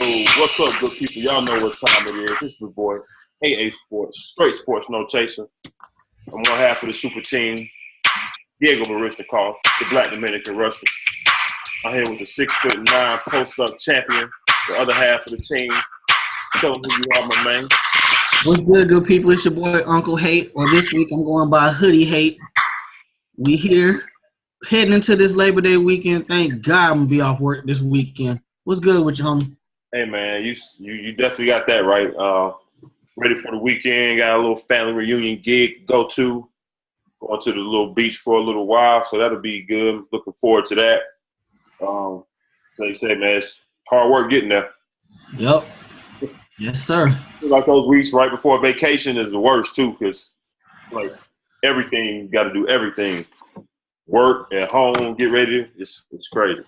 What's up, good people? Y'all know what time it is. This is your boy, AA Sports, straight sports, no chaser. I'm one half of the super team, Diego Barishnikov, the Black Dominican Russian. I'm here with the 6'9" post-up champion, the other half of the team. Tell them who you are, my man. What's good people? It's your boy, Uncle Hate, or this week I'm going by Hoodie Hate. We here, heading into this Labor Day weekend. Thank God I'm going to be off work this weekend. What's good with you, homie? Hey, man, you definitely got that right. Ready for the weekend. Got a little family reunion gig to go to. Going to the little beach for a little while, so that'll be good. Looking forward to that. So you say, man, it's hard work getting there. Yep. Yes, sir. Like those weeks right before vacation is the worst, too, because, like, everything, you got to do everything. Work, at home, get ready. It's crazy.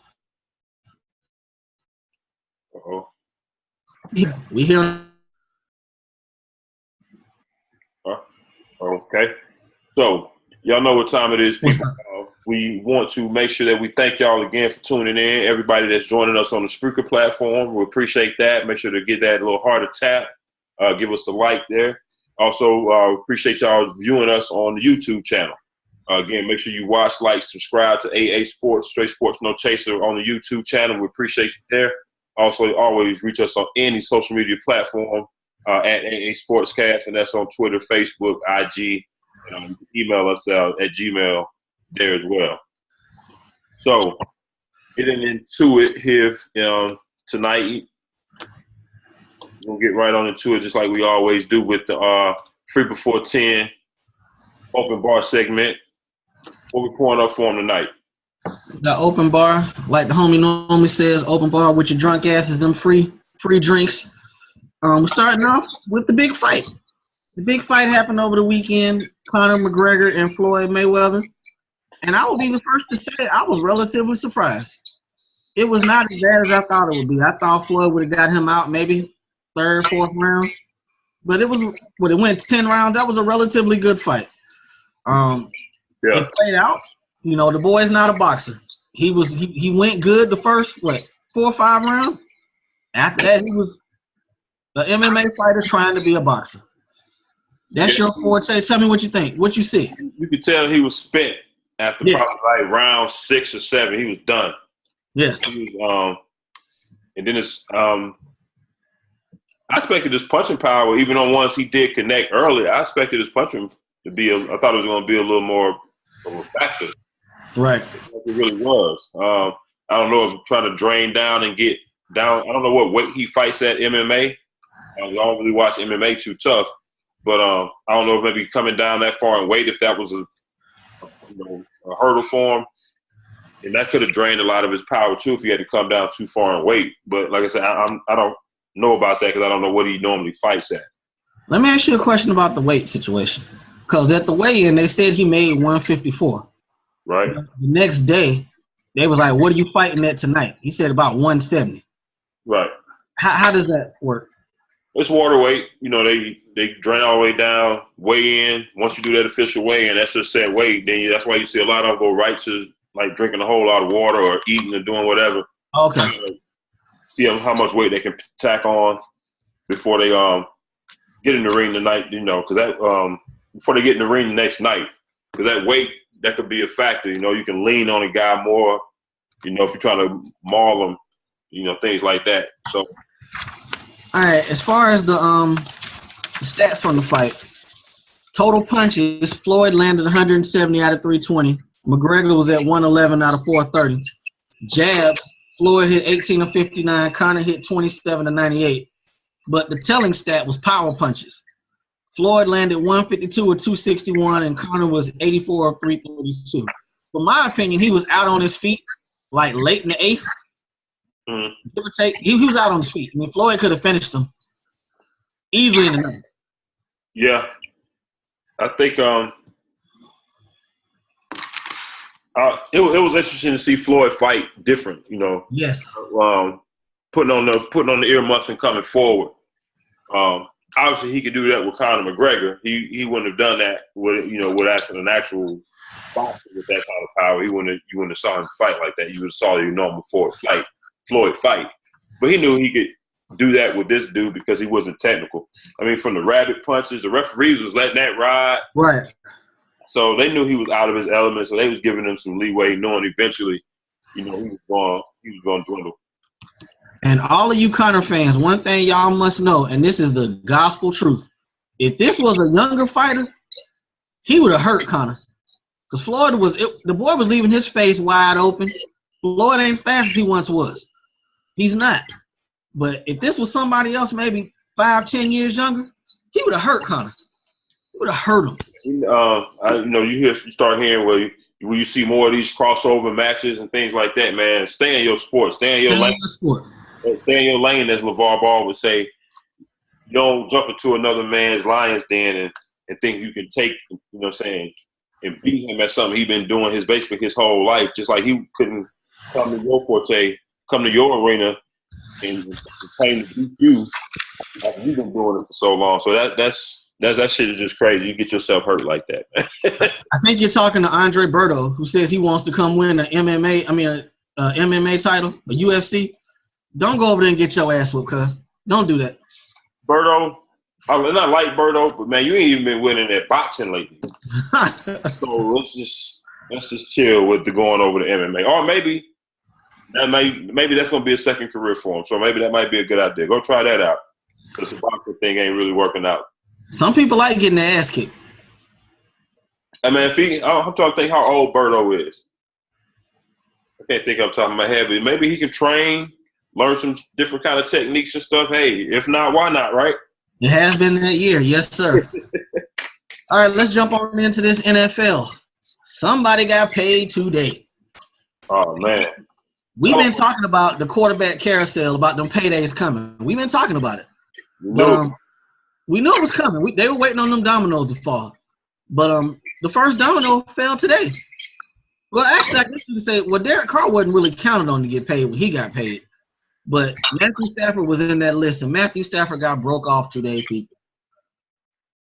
Uh-oh. Yeah, we here. Okay. So, y'all know what time it is, people. We want to make sure that we thank y'all again for tuning in. Everybody that's joining us on the Spreaker platform, we appreciate that. Make sure to get that little harder tap. Give us a like there. Also, appreciate y'all viewing us on the YouTube channel. Again, make sure you watch, like, subscribe to AA Sports, Straight Sports No Chaser on the YouTube channel. We appreciate you there. Also, always reach us on any social media platform at AA Sportscast, and that's on Twitter, Facebook, IG. Email us out at Gmail there as well. So, getting into it here tonight, we'll get right on into it just like we always do with the Free Before 10 open bar segment. What we pouring up for them tonight? The open bar, like the homie normally says, open bar with your drunk asses, them free drinks. We're starting off with the big fight. The big fight happened over the weekend, Conor McGregor and Floyd Mayweather. And I will be the first to say I was relatively surprised. It was not as bad as I thought it would be. I thought Floyd would have got him out maybe third, fourth round. But it went 10 rounds. That was a relatively good fight. It played out. You know, the boy's not a boxer. He went good the first, 4 or 5 rounds. After that, he was the MMA fighter trying to be a boxer. That's your forte. Tell me what you think. What you see? You could tell he was spent after probably like round 6 or 7. He was done. Yes. He was, and then it's I expected his punching power, even though once he did connect early, I expected his punching to be I thought it was going to be a little more of a factor. Right. It really was. I don't know if trying to drain down and get down. I don't know what weight he fights at MMA. I don't really watch MMA too tough. But I don't know if maybe coming down that far in weight, if that was a hurdle for him. And that could have drained a lot of his power, too, if he had to come down too far in weight. But like I said, I don't know about that because I don't know what he normally fights at. Let me ask you a question about the weight situation. Because at the weigh-in, they said he made 154. Right. The next day, they was like, what are you fighting at tonight? He said about 170. Right. How does that work? It's water weight. You know, they drain all the way down, weigh in. Once you do that official weigh in, that's just set weight. Then that's why you see a lot of them go right to like drinking a whole lot of water or eating or doing whatever. Okay. See how much weight they can tack on before they get in the ring tonight. You know, because that before they get in the ring the next night, because that weight that could be a factor. You know, you can lean on a guy more. You know, if you're trying to maul him, you know, things like that. So. All right, as far as the stats from the fight, total punches, Floyd landed 170 out of 320. McGregor was at 111 out of 430. Jabs, Floyd hit 18 of 59. Conor hit 27 of 98. But the telling stat was power punches. Floyd landed 152 of 261, and Conor was 84 of 332. For my opinion, he was out on his feet like late in the 8th. Mm-hmm. Give or take, he was out on his feet. I mean, Floyd could have finished him easily in the night. Yeah, I think it was interesting to see Floyd fight different. You know, yes, putting on the earmuffs and coming forward. Obviously, he could do that with Conor McGregor. He wouldn't have done that with an actual boxer with that kind of power. You wouldn't have saw him fight like that. You would have saw your normal Floyd fight. But he knew he could do that with this dude because he wasn't technical. I mean, from the rabbit punches, the referees was letting that ride. Right. So they knew he was out of his element, so they was giving him some leeway, knowing eventually, he was going to dwindle. And all of you Connor fans, one thing y'all must know, and this is the gospel truth. If this was a younger fighter, he would have hurt Connor. Because the boy was leaving his face wide open. Floyd ain't as fast as he once was. He's not. But if this was somebody else, maybe 5-10 years younger, he would have hurt Connor. He would have hurt him. You start hearing where you see more of these crossover matches and things like that, man. Stay in your sport. Stay in your lane. Stay in your lane, as LeVar Ball would say. You don't jump into another man's lion's den and think you can take, and beat him at something he's been doing basically his whole life. Just like he couldn't come to your forte, come to your arena, and claim to beat you after you've been doing it for so long. So that shit is just crazy. You get yourself hurt like that. I think you're talking to Andre Berto, who says he wants to come win an MMA title, a UFC. Don't go over there and get your ass whooped, cuz. Don't do that. Berto, I like Berto, but man, you ain't even been winning at boxing lately. So let's just chill with the going over to MMA. Or maybe that's gonna be a second career for him. So maybe that might be a good idea. Go try that out. Because the boxing thing ain't really working out. Some people like getting their ass kicked. I mean, I'm trying to think how old Berto is. I can't think off the top of my head, but maybe he can train, learn some different kind of techniques and stuff. Hey, if not, why not, right? It has been that year, yes, sir. All right, let's jump on into this NFL. Somebody got paid today. Oh, man. We've been talking about the quarterback carousel, about them paydays coming. We've been talking about it. But we knew it was coming. They were waiting on them dominoes to fall. But the first domino fell today. Well, actually, I guess you could say, Derek Carr wasn't really counted on to get paid when he got paid. But Matthew Stafford was in that list, and Matthew Stafford got broke off today, people.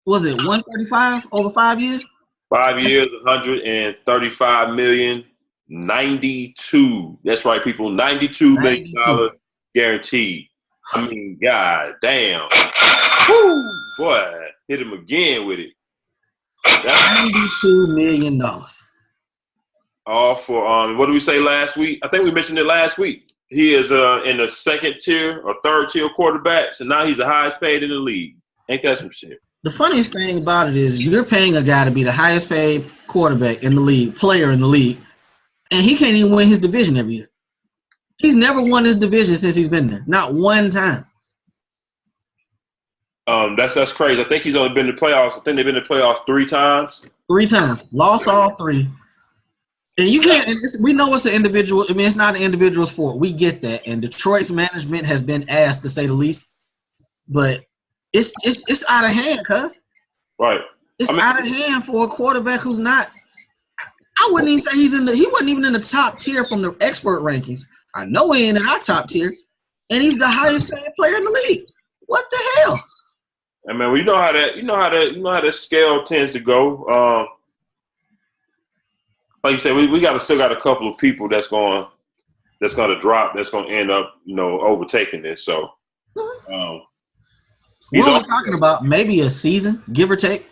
Was it 135 over 5 years? 5 years, 135 million, 92. That's right, people. $92 million guaranteed. I mean, god damn. Woo, boy, hit him again with it. That's $92 million. All for what did we say last week? I think we mentioned it last week. He is in the second tier or third tier quarterbacks, and now he's the highest paid in the league. Ain't that some shit? The funniest thing about it is you're paying a guy to be the highest paid quarterback in the league, player in the league, and he can't even win his division every year. He's never won his division since he's been there. Not one time. That's crazy. I think he's only been to the playoffs. I think they've been to the playoffs 3 times. 3 times. Lost all 3. And you can't. And we know it's an individual. I mean, it's not an individual sport. We get that. And Detroit's management has been asked, to say the least. But it's out of hand, cuz. Right. It's out of hand for a quarterback who's not. I wouldn't even say he wasn't even in the top tier from the expert rankings. I know he ain't in our top tier, and he's the highest paid player in the league. What the hell? I mean, you know how that scale tends to go. Like you said, we still got a couple of people that's going to drop. That's going to end up, overtaking this. So, we're only talking about maybe a season, give or take.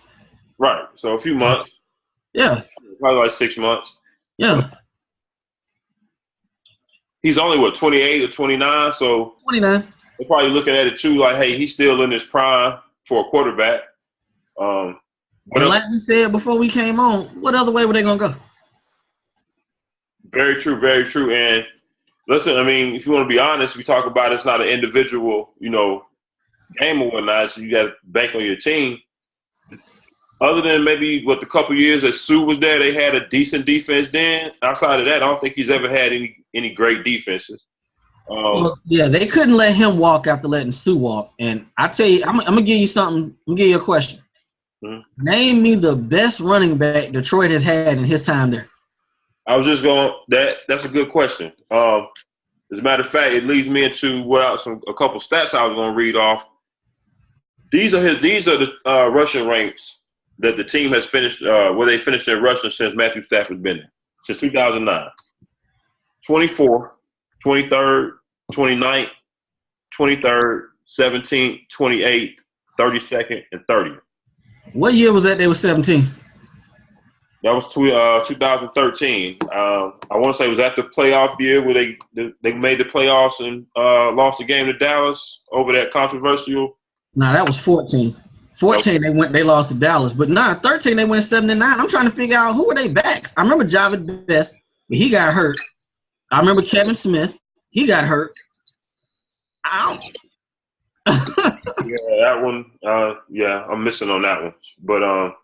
Right. So a few months. Yeah. Probably like 6 months. Yeah. He's only 28 or 29. So 29. They're probably looking at it too, like, hey, he's still in his prime for a quarterback. And like we said before we came on, what other way were they gonna go? Very true, very true. And listen, I mean, if you want to be honest, we talk about it's not an individual, game or whatnot, so you got to bank on your team. Other than maybe the couple years that Sue was there, they had a decent defense then. Outside of that, I don't think he's ever had any great defenses. Yeah, they couldn't let him walk after letting Sue walk. And I tell you, I'm gonna give you something. I'm gonna give you a question. Mm-hmm. Name me the best running back Detroit has had in his time there. I was just going. That's a good question. As a matter of fact, it leads me into a couple stats I was going to read off. These are the rushing ranks that the team has finished, where they finished their rushing since Matthew Stafford's been there, since 2009. 24th, 23rd, 29th, 23rd, 17th, 28th, 32nd, and 30th. What year was that? They were 17. That was 2013. I want to say it was after the playoff year where they made the playoffs and lost the game to Dallas over that controversial. Nah, that was 14. 14 they lost to Dallas, but 13 they went 7-9. I'm trying to figure out who were they backs. I remember Javid Best, but he got hurt. I remember Kevin Smith, he got hurt. Yeah, that one. I'm missing on that one. But I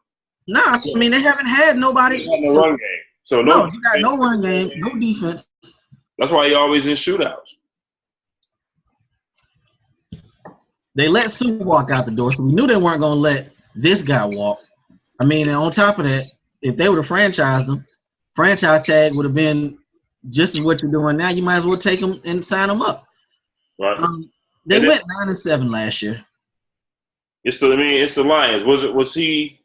mean they haven't had nobody. No run game. So you got no run game, no defense. That's why he always in shootouts. They let Sue walk out the door, so we knew they weren't going to let this guy walk. I mean, and on top of that, if they would have franchised him, franchise tag would have been just as what you're doing now. You might as well take him and sign him up. Right. They went 9-7 last year. It's the Lions. Was he?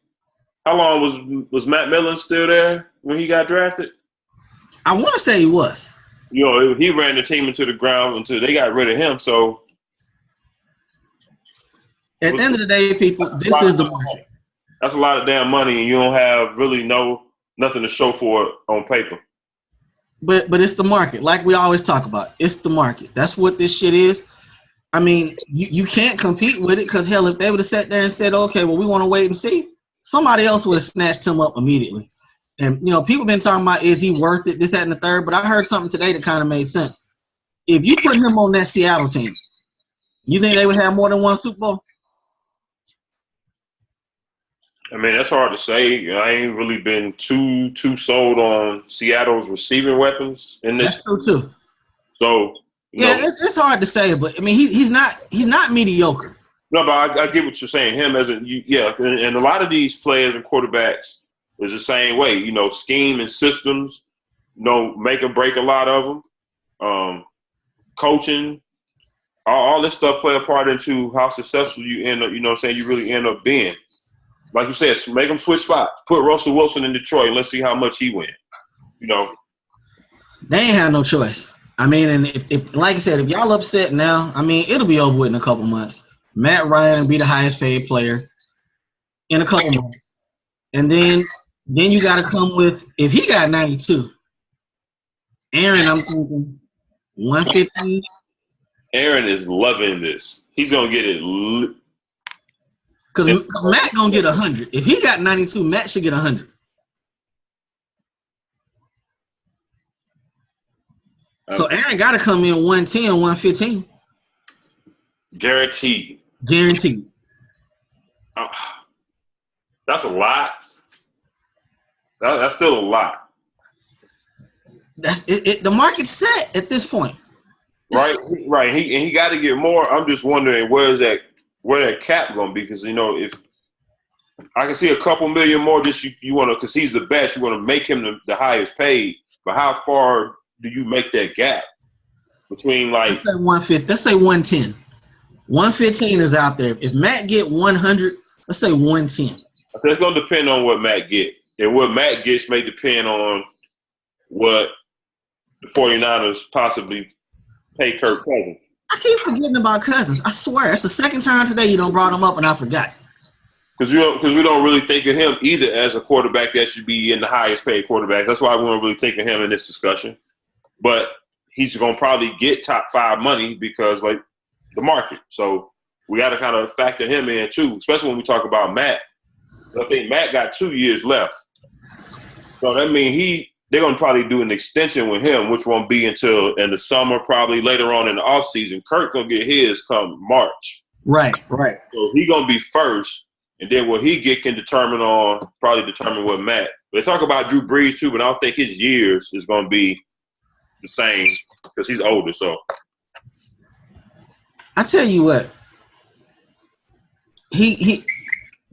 How long was Matt Millen still there when he got drafted? I want to say he was. He ran the team into the ground until they got rid of him. So. At the end of the day, people, this is the market. That's a lot of damn money, and you don't have really nothing to show for it on paper. But it's the market. Like we always talk about, it's the market. That's what this shit is. I mean, you can't compete with it because, hell, if they would have sat there and said, okay, well, we want to wait and see, somebody else would have snatched him up immediately. And, people been talking about, is he worth it, this, that, and the third, but I heard something today that kind of made sense. If you put him on that Seattle team, you think they would have more than one Super Bowl? I mean, that's hard to say. I ain't really been too sold on Seattle's receiving weapons in this. That's true too. So it's hard to say, but I mean, he's not mediocre. No, but I get what you're saying. Him and a lot of these players and quarterbacks is the same way. Scheme and systems, make or break a lot of them. Coaching, all this stuff play a part into how successful you end up. You really end up being. Like you said, make them switch spots. Put Russell Wilson in Detroit and let's see how much he wins. They ain't have no choice. I mean, and if like I said, if y'all upset now, I mean, it'll be over with in a couple months. Matt Ryan will be the highest paid player in a couple months. And then you got to come with, if he got 92, Aaron, I'm thinking 115. Aaron is loving this. He's going to get it. Because Matt going to get 100. If he got 92, Matt should get 100. So Aaron got to come in 110, 115. Guaranteed. That's a lot. That's still a lot. That's it. The market's set at this point. Right. He got to get more. I'm just wondering where that cap gonna be, because if I can see a couple million more, just you want to, because he's the best, you want to make him the highest paid. But how far do you make that gap between let's say 150? Let's say 110. 115 is out there. If Matt get 100, let's say 110. So it's gonna depend on what Matt get, and what Matt gets may depend on what the 49ers possibly pay Kirk Cousins. I keep forgetting about Cousins. I swear, it's the second time today you don't brought him up, and I forgot. Because we don't really think of him either as a quarterback that should be in the highest paid quarterback. That's why we don't really think of him in this discussion. But he's going to probably get top 5 money because, the market. So we got to kind of factor him in too, especially when we talk about Matt. I think Matt got 2 years left. So that means they're going to probably do an extension with him, which won't be until in the summer, probably later on in the offseason. Kirk going to get his come March. Right. So he going to be first, and then what he get can determine what Matt. They talk about Drew Brees too, but I don't think his years is going to be the same because he's older. So I tell you what, they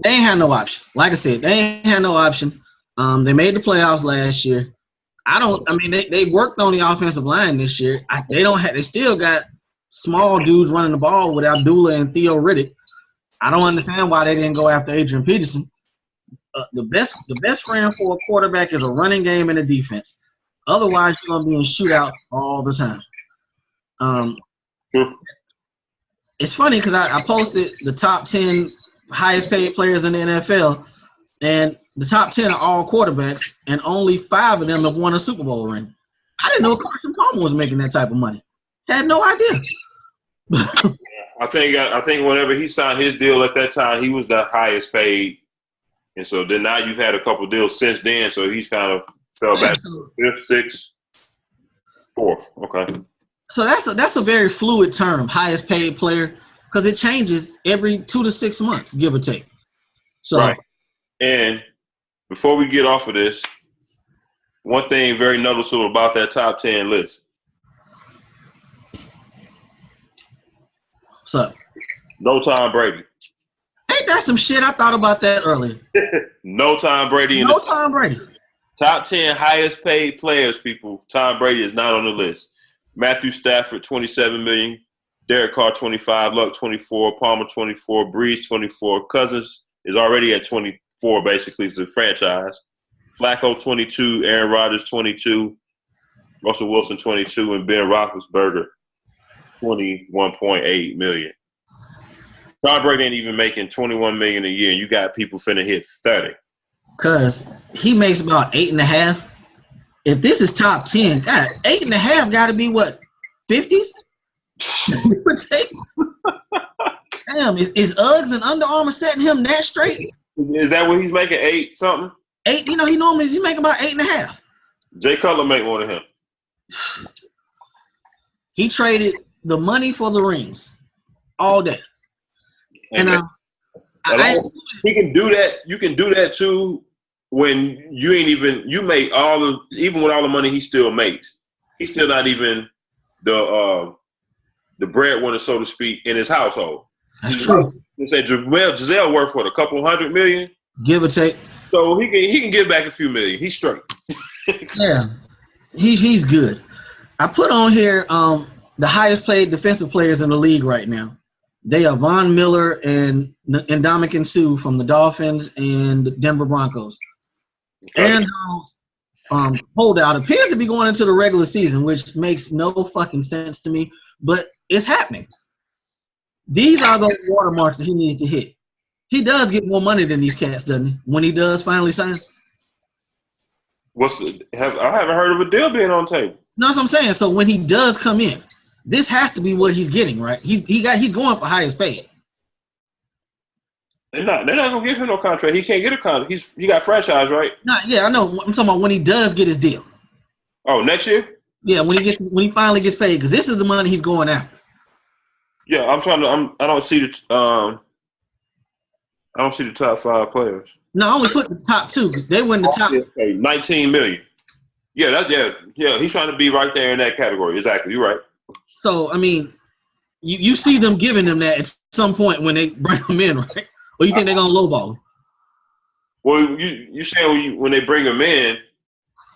ain't had no option. Like I said, they ain't had no option. They made the playoffs last year. They worked on the offensive line this year. They still got small dudes running the ball with Abdullah and Theo Riddick. I don't understand why they didn't go after Adrian Peterson. The best friend for a quarterback is a running game and a defense. Otherwise, you're gonna be in shootout all the time. it's funny because I posted the top 10 highest paid players in the NFL, and the top 10 are all quarterbacks, and only 5 of them have won a Super Bowl ring. I didn't know Carson Palmer was making that type of money. Had no idea. I think whenever he signed his deal at that time, he was the highest paid. And so then now you've had a couple deals since then, so he's kind of fell back to 5th, 6th, 4th. Okay. So that's a very fluid term, highest paid player, because it changes every 2 to 6 months, give or take. So, right. And before we get off of this, one thing very noticeable about that top 10 list. What's up? No Tom Brady. Ain't that some shit? I thought about that earlier. No Tom Brady. No Tom Brady. Top 10 highest paid players, people. Tom Brady is not on the list. Matthew Stafford, $27 million. Derek Carr, $25. Luck, $24. Palmer, $24. Breeze, $24. Cousins is already at $24, basically, to the franchise. Flacco, $22. Aaron Rodgers, $22. Russell Wilson, $22. And Ben Roethlisberger, $21.8 million. Tom Brady ain't even making $21 million a year, and you got people finna hit 30. Cause he makes about 8.5. If this is top 10, God, 8.5 got to be what, 50s? Damn, is Uggs and Under Armour setting him that straight? Is that what he's making? 8 something? 8. You know, he normally he's making about 8.5. Jay Cutler make more than him. He traded the money for the rings all day. And he can do that. You can do that too when you make even with all the money he still makes. He's still not even the breadwinner, so to speak, in his household. That's true. You say Giselle worth what, a couple $100 million, give or take. So he can give back a few million. He's straight. Yeah, he's good. I put on here the highest paid defensive players in the league right now. They are Von Miller and Ndamukong Suh from the Dolphins and Denver Broncos. Aaron Donald's holdout appears to be going into the regular season, which makes no fucking sense to me, but it's happening. These are the watermarks that he needs to hit. He does get more money than these cats, doesn't he, when he does finally sign? I haven't heard of a deal being on table. No, that's what I'm saying. So when he does come in, this has to be what he's getting, right? He's going for highest paid. They're not gonna give him no contract. He can't get a contract. He got franchise, right? Nah, yeah, I know. I'm talking about when he does get his deal. Oh, next year? Yeah, when he finally gets paid, because this is the money he's going after. Yeah, I don't see the top 5 players. No, I only put the top 2. They win the top. $19 million. Yeah, he's trying to be right there in that category. Exactly, you're right. So, I mean, you see them giving them that at some point when they bring them in, right? Or you think they're going to lowball? Well, you saying when they bring him in,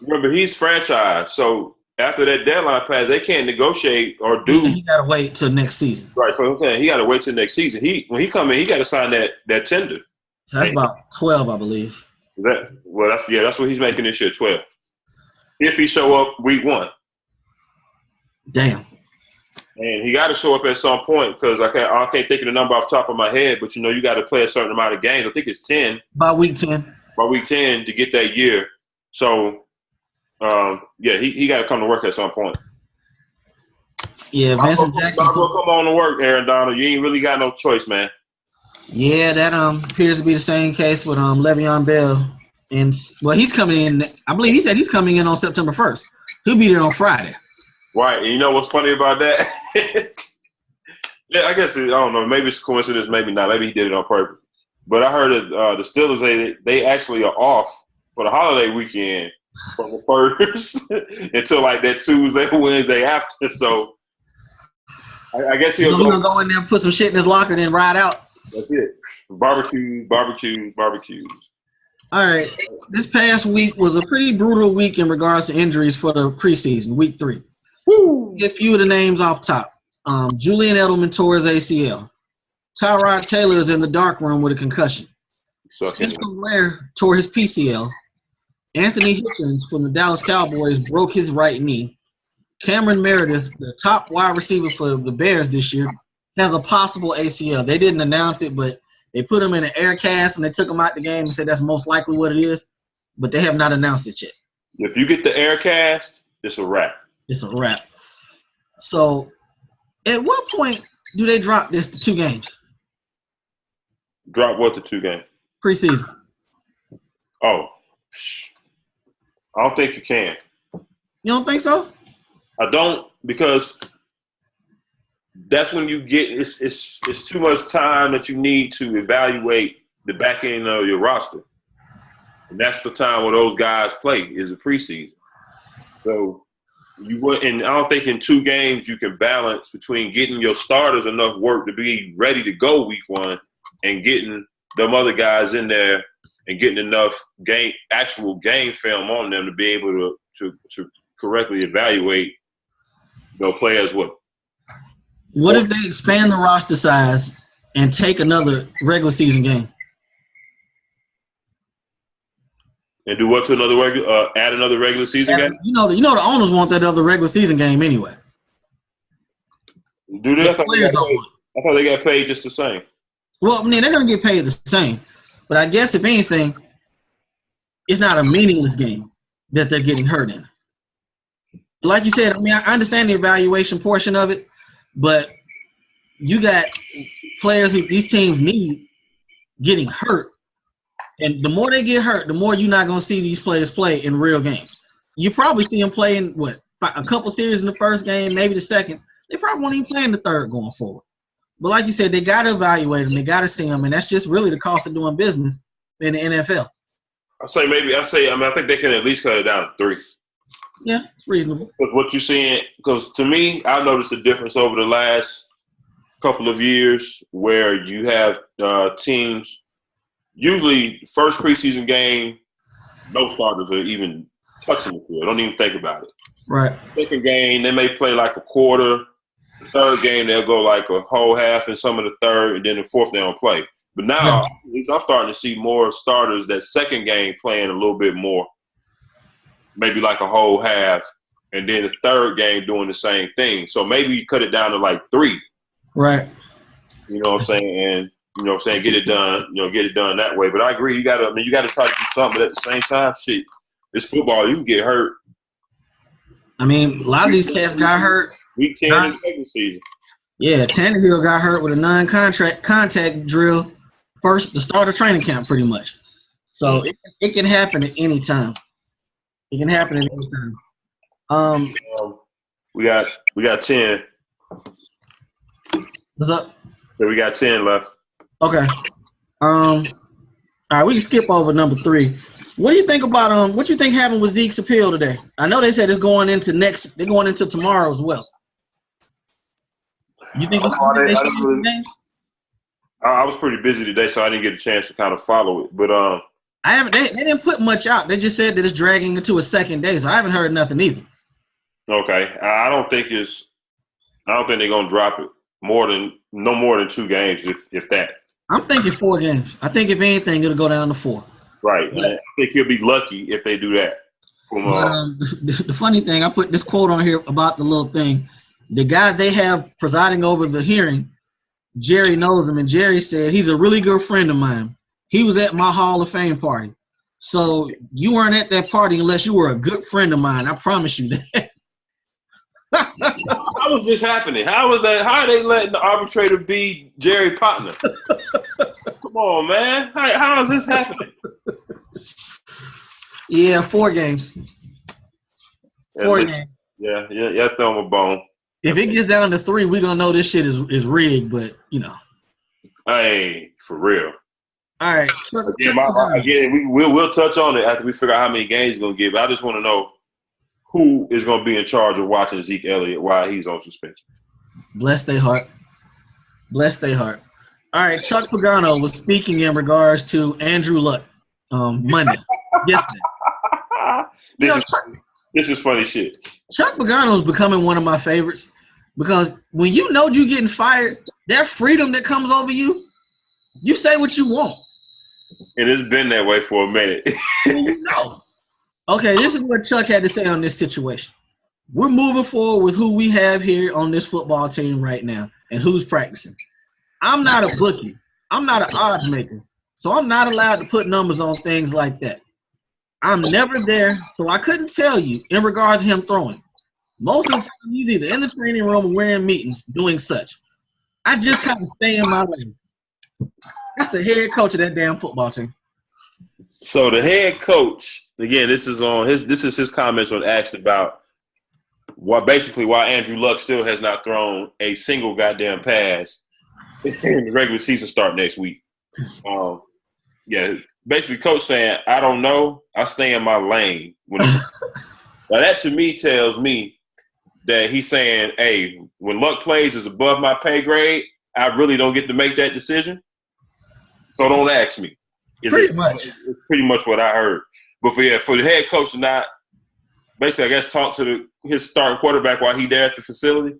remember, he's franchised. So after that deadline pass, they can't negotiate or do. He got to wait till next season. Right. So I'm saying he got to wait till next season. When he come in, he got to sign that tender. So that's about 12, I believe. That's what he's making this year, 12. If he show up week 1. Damn. And he got to show up at some point because I can't think of the number off the top of my head, but you got to play a certain amount of games. I think it's 10. By week 10. By week 10 to get that year. So, he got to come to work at some point. Yeah, Vincent Jackson. Come on to work, Aaron Donald. You ain't really got no choice, man. Yeah, that appears to be the same case with Le'Veon Bell. And he's coming in. I believe he said he's coming in on September 1st. He'll be there on Friday. Right, and you know what's funny about that? Yeah, I guess I don't know. Maybe it's a coincidence, maybe not. Maybe he did it on purpose. But I heard that the Steelers they actually are off for the holiday weekend from the 1st until like that Tuesday, Wednesday after. So I guess he'll gonna go in there and put some shit in his locker and then ride out. That's it. Barbecues. All right. This past week was a pretty brutal week in regards to injuries for the preseason, week 3. Woo. Get a few of the names off top. Julian Edelman tore his ACL. Tyrod Taylor is in the dark room with a concussion. Spencer Ware tore his PCL. Anthony Hitchens from the Dallas Cowboys broke his right knee. Cameron Meredith, the top wide receiver for the Bears this year, has a possible ACL. They didn't announce it, but they put him in an air cast and they took him out the game and said that's most likely what it is, but they have not announced it yet. If you get the air cast, it's a wrap. It's a wrap. So, at what point do they drop this to 2 games? Drop what to 2 games? Preseason. Oh, I don't think you can. You don't think so? I don't, because that's when you get it's too much time that you need to evaluate the back end of your roster, and that's the time where those guys play is the preseason. So you would, and I don't think in 2 games you can balance between getting your starters enough work to be ready to go week 1 and getting them other guys in there and getting enough actual game film on them to be able to correctly evaluate players. What if they expand the roster size and take another regular season game? And do what to add another regular season game? You know the owners want that other regular season game anyway. Do they? I thought they got paid just the same. Well, I mean, they're going to get paid the same. But I guess, if anything, it's not a meaningless game that they're getting hurt in. Like you said, I mean, I understand the evaluation portion of it, but you got players who these teams need getting hurt. And the more they get hurt, the more you're not going to see these players play in real games. You probably see them play in, a couple series in the first game, maybe the second. They probably won't even play in the third going forward. But like you said, they got to evaluate them. They got to see them, and that's just really the cost of doing business in the NFL. I think they can at least cut it down to 3. Yeah, it's reasonable. Because what you're seeing, because to me, I've noticed a difference over the last couple of years where you have teams, usually first preseason game, no starters are even touching the field. Don't even think about it. Right. Second game, they may play like a quarter. The third game, they'll go like a whole half in some of the third, and then the fourth they don't play. But now, at least I'm starting to see more starters that second game playing a little bit more, maybe like a whole half, and then the third game doing the same thing. So maybe you cut it down to like 3. Right. You know what I'm saying? And, get it done, get it done that way. But I agree, you got to try to do something. But at the same time, shit, it's football. You can get hurt. I mean, a lot of these cats got hurt. Week 10 in the regular season. Yeah, Tannehill got hurt with a non-contact drill the start of training camp, pretty much. So it can happen at any time. It can happen at any time. We got 10. What's up? So we got 10 left. Okay. All right, we can skip over number 3. What do you think about what you think happened with Zeke's appeal today? I know they said they're going into tomorrow as well. You think I was pretty busy today, so I didn't get a chance to kind of follow it. But they didn't put much out. They just said that it's dragging into a second day, so I haven't heard nothing either. Okay. I don't think they're gonna drop it no more than 2 games, if that. I'm thinking 4 games. I think if anything, it'll go down to 4. Right. But, I think he'll be lucky if they do that. The funny thing, I put this quote on here about the little thing. The guy they have presiding over the hearing, Jerry knows him, and Jerry said he's a really good friend of mine. He was at my Hall of Fame party. So you weren't at that party unless you were a good friend of mine. I promise you that. How was this happening? How was that? How are they letting the arbitrator be Jerry Partner? Come on, man. How is this happening? Yeah, 4 games. 4 games. Yeah, throw him a bone. If it gets down to 3, we're gonna know this shit is rigged, but Hey, for real. All right. We'll touch on it after we figure out how many games he's gonna give. I just want to know who is gonna be in charge of watching Zeke Elliott while he's on suspension. Bless their heart. Bless their heart. All right, Chuck Pagano was speaking in regards to Andrew Luck Monday. Yesterday. This is funny shit. Chuck Pagano is becoming one of my favorites because when you know you're getting fired, that freedom that comes over you, you say what you want. And it's been that way for a minute. Okay, this is what Chuck had to say on this situation. We're moving forward with who we have here on this football team right now. and who's practicing. I'm not a bookie. I'm not an odds maker. So I'm not allowed to put numbers on things like that. I'm never there, so I couldn't tell you in regard to him throwing. Most of the time, he's either in the training room or we're in meetings doing such. I just kind of stay in my lane. That's the head coach of that damn football team. So the head coach, again, this is his comments when asked about why Andrew Luck still has not thrown a single goddamn pass in the regular season start next week. Basically, coach saying, I don't know. I stay in my lane. Now that to me tells me that he's saying, hey, when Luck plays is above my pay grade, I really don't get to make that decision. So don't ask me. Pretty much. It's pretty much what I heard. But for the head coach to not basically, I guess, talk to his starting quarterback while he there at the facility.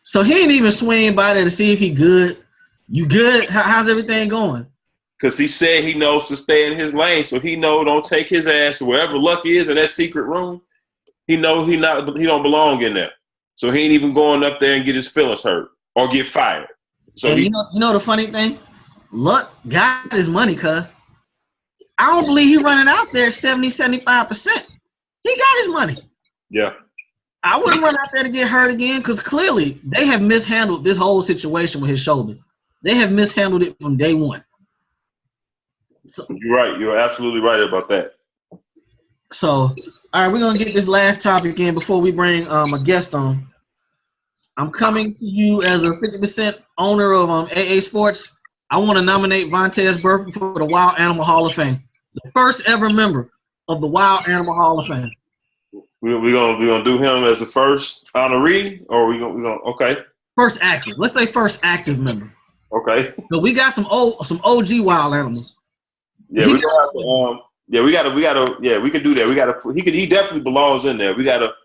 So he ain't even swing by there to see if he good. You good? How's everything going? Because he said he knows to stay in his lane, so he don't take his ass to wherever Luck is in that secret room. He know he don't belong in there. So he ain't even going up there and get his feelings hurt or get fired. So and you know the funny thing? Luck got his money, cuz. I don't believe he running out there 70, 75%. He got his money. Yeah. I wouldn't run out there to get hurt again because clearly they have mishandled this whole situation with his shoulder. They have mishandled it from day one. So, you're right. You're absolutely right about that. So, all right, we're going to get this last topic in before we bring a guest on. I'm coming to you as a 50% owner of AA Sports. I want to nominate Vontaze Burfict for the Wild Animal Hall of Fame. The first ever member of the Wild Animal Hall of Fame. We gonna do him as the first honoree, or we gonna okay. First active. Let's say first active member. Okay. So we got some OG wild animals. Yeah, we can do that. He definitely belongs in there. We gotta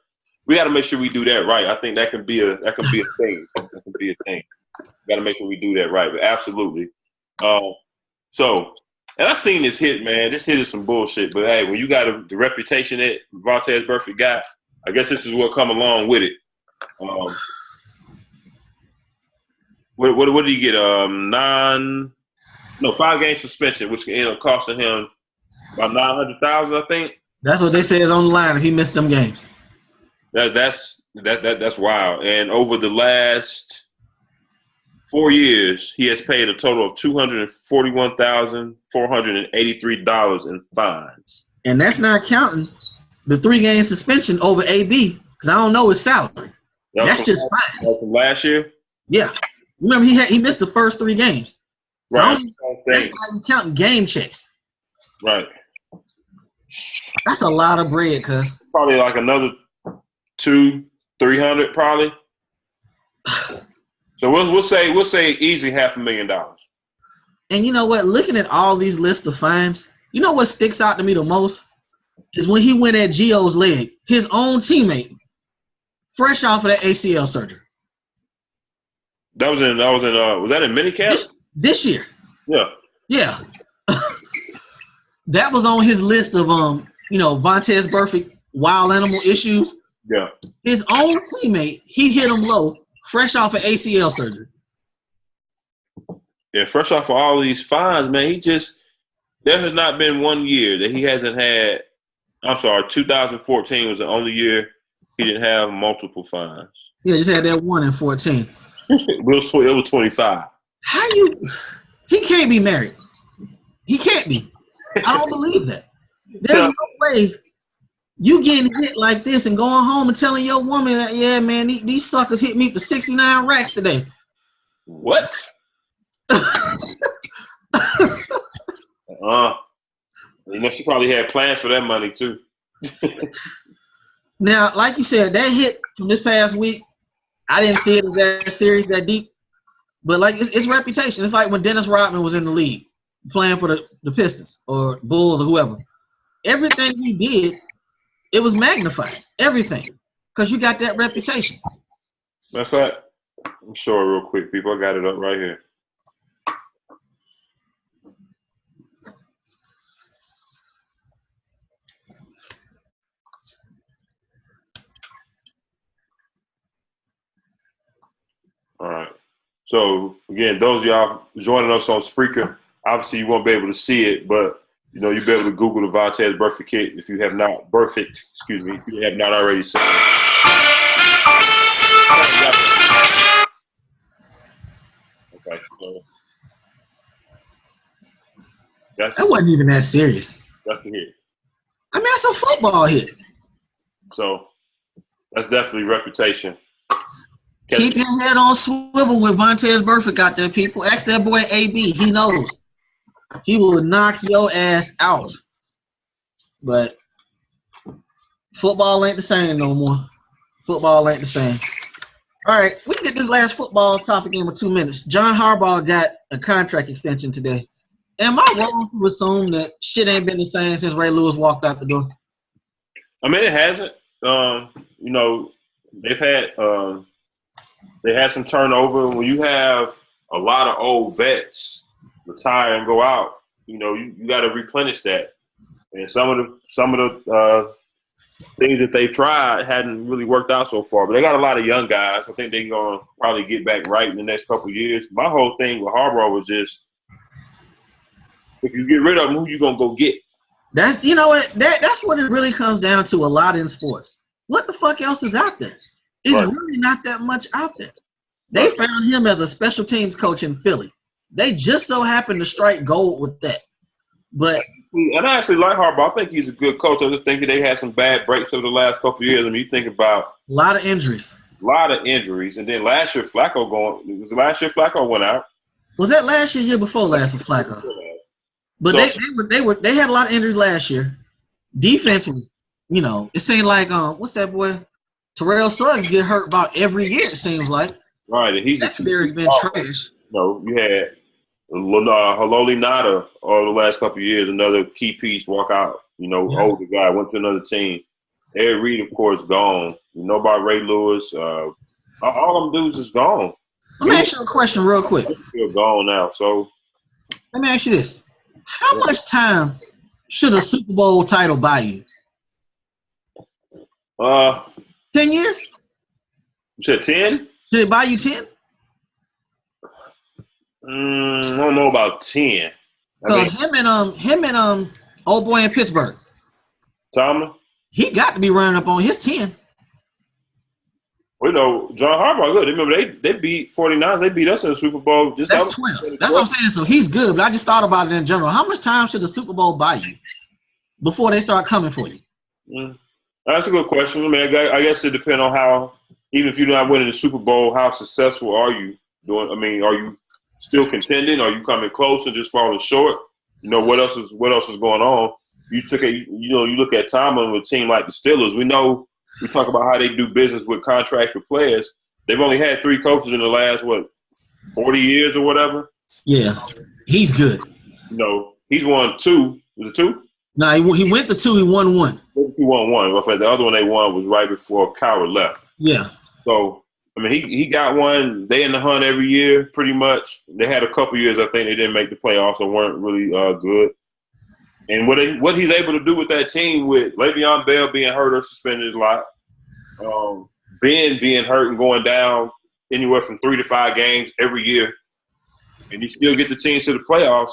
make sure we do that right. I think that can be a thing. That can be a thing. We gotta make sure we do that right. But absolutely. And I seen this hit, man. This hit is some bullshit. But hey, when you got the reputation that Vontaze Burfict got, I guess this is what come along with it. What did he get? 5-game suspension, which can end up costing him about $900,000, I think. That's what they said on the line if he missed them games. That's wild. And over the last 4 years, he has paid a total of $241,483 in fines. And that's not counting the 3-game suspension over AB, because I don't know his salary. That's just fines. That's from last year? Yeah. Remember, he missed the first 3 games. So right. That's not even counting game checks. Right. That's a lot of bread, cuz. Probably like another 200-300 probably. So we'll say easy $500,000. And you know what? Looking at all these lists of fines, you know what sticks out to me the most is when he went at Gio's leg, his own teammate, fresh off of that ACL surgery. Was that in minicamp? This year. Yeah. Yeah. That was on his list of Vontaze Burfict wild animal issues. Yeah. His own teammate, he hit him low, fresh off of ACL surgery. Yeah, fresh off of all these fines, man. There has not been 1 year that he hasn't had. I'm sorry, 2014 was the only year he didn't have multiple fines. Yeah, just had that one in 14. It was 25. He can't be married. He can't be. I don't believe that. There's no way you getting hit like this and going home and telling your woman that, yeah, man, these suckers hit me for 69 racks today. What? She probably had plans for that money too. Now, like you said, that hit from this past week, I didn't see it as that serious, that deep. But like it's reputation. It's like when Dennis Rodman was in the league playing for the Pistons or Bulls or whoever. Everything he did, it was magnified. Everything. Because you got that reputation. Matter of fact, I'm sure real quick, people. I got it up right here. All right. So, again, those of y'all joining us on Spreaker, obviously you won't be able to see it, but, you'll be able to Google the Vontae's birthday kit if you have not if you have not already seen it. Okay, so that wasn't even that serious. That's the hit. I mean, that's a football hit. So that's definitely reputation. Keep your head on swivel with Vontae's birthday out there, people. Ask that boy AB. He knows. He will knock your ass out. But football ain't the same no more. Football ain't the same. All right, we can get this last football topic in with 2 minutes. John Harbaugh got a contract extension today. Am I wrong to assume that shit ain't been the same since Ray Lewis walked out the door? I mean, it hasn't. They had some turnover. When you have a lot of old vets retire and go out, you got to replenish that. And some of the things that they've tried hadn't really worked out so far. But they got a lot of young guys. I think they're going to probably get back right in the next couple of years. My whole thing with Harbaugh was just, if you get rid of them, who you going to go get? That's what it really comes down to a lot in sports. What the fuck else is out there? It's really not that much out there. They found him as a special teams coach in Philly. They just so happened to strike gold with that. But and I actually like Harbaugh. I think he's a good coach. I just think they had some bad breaks over the last couple of years. I mean, you think about a lot of injuries. And then last year Flacco went out. Was that last year before last with Flacco? But they had a lot of injuries last year. Defense was, it seemed like what's that boy? Terrell Suggs get hurt about every year, it seems like. Right, and he's theory's been trash. You had Haloli Nada over the last couple of years, another key piece, walk out. Older guy, went to another team. Ed Reed, of course, gone. You know about Ray Lewis. All them dudes is gone. Let me ask you a question real quick. They're gone now. So let me ask you this. How much time should a Super Bowl title buy you? 10 years? You said 10? Should it buy you 10? I don't know about 10. Because him and old boy in Pittsburgh, Tomlin, he got to be running up on his 10. Well, John Harbaugh good. Remember they beat 49ers. They beat us in the Super Bowl. That's 12. That's what I'm saying. So he's good, but I just thought about it in general. How much time should the Super Bowl buy you before they start coming for you? That's a good question. I mean, I guess it depends on how, even if you're not winning the Super Bowl, how successful are you doing? I mean, are you still contending? Are you coming close and just falling short? What else is going on? You look at Tomlin with a team like the Steelers. We talk about how they do business with contract for players. They've only had 3 coaches in the last 40 years or whatever. Yeah, he's good. He's won 2. Was it 2? No, he went to 2. He won 1. He won 1. The other one they won was right before Cowher left. Yeah. So, I mean, he got one. They in the hunt every year, pretty much. They had a couple years, I think, they didn't make the playoffs or weren't really good. And what he's able to do with that team, with Le'Veon Bell being hurt or suspended a lot, Ben being hurt and going down anywhere from 3 to 5 games every year, and he still get the teams to the playoffs.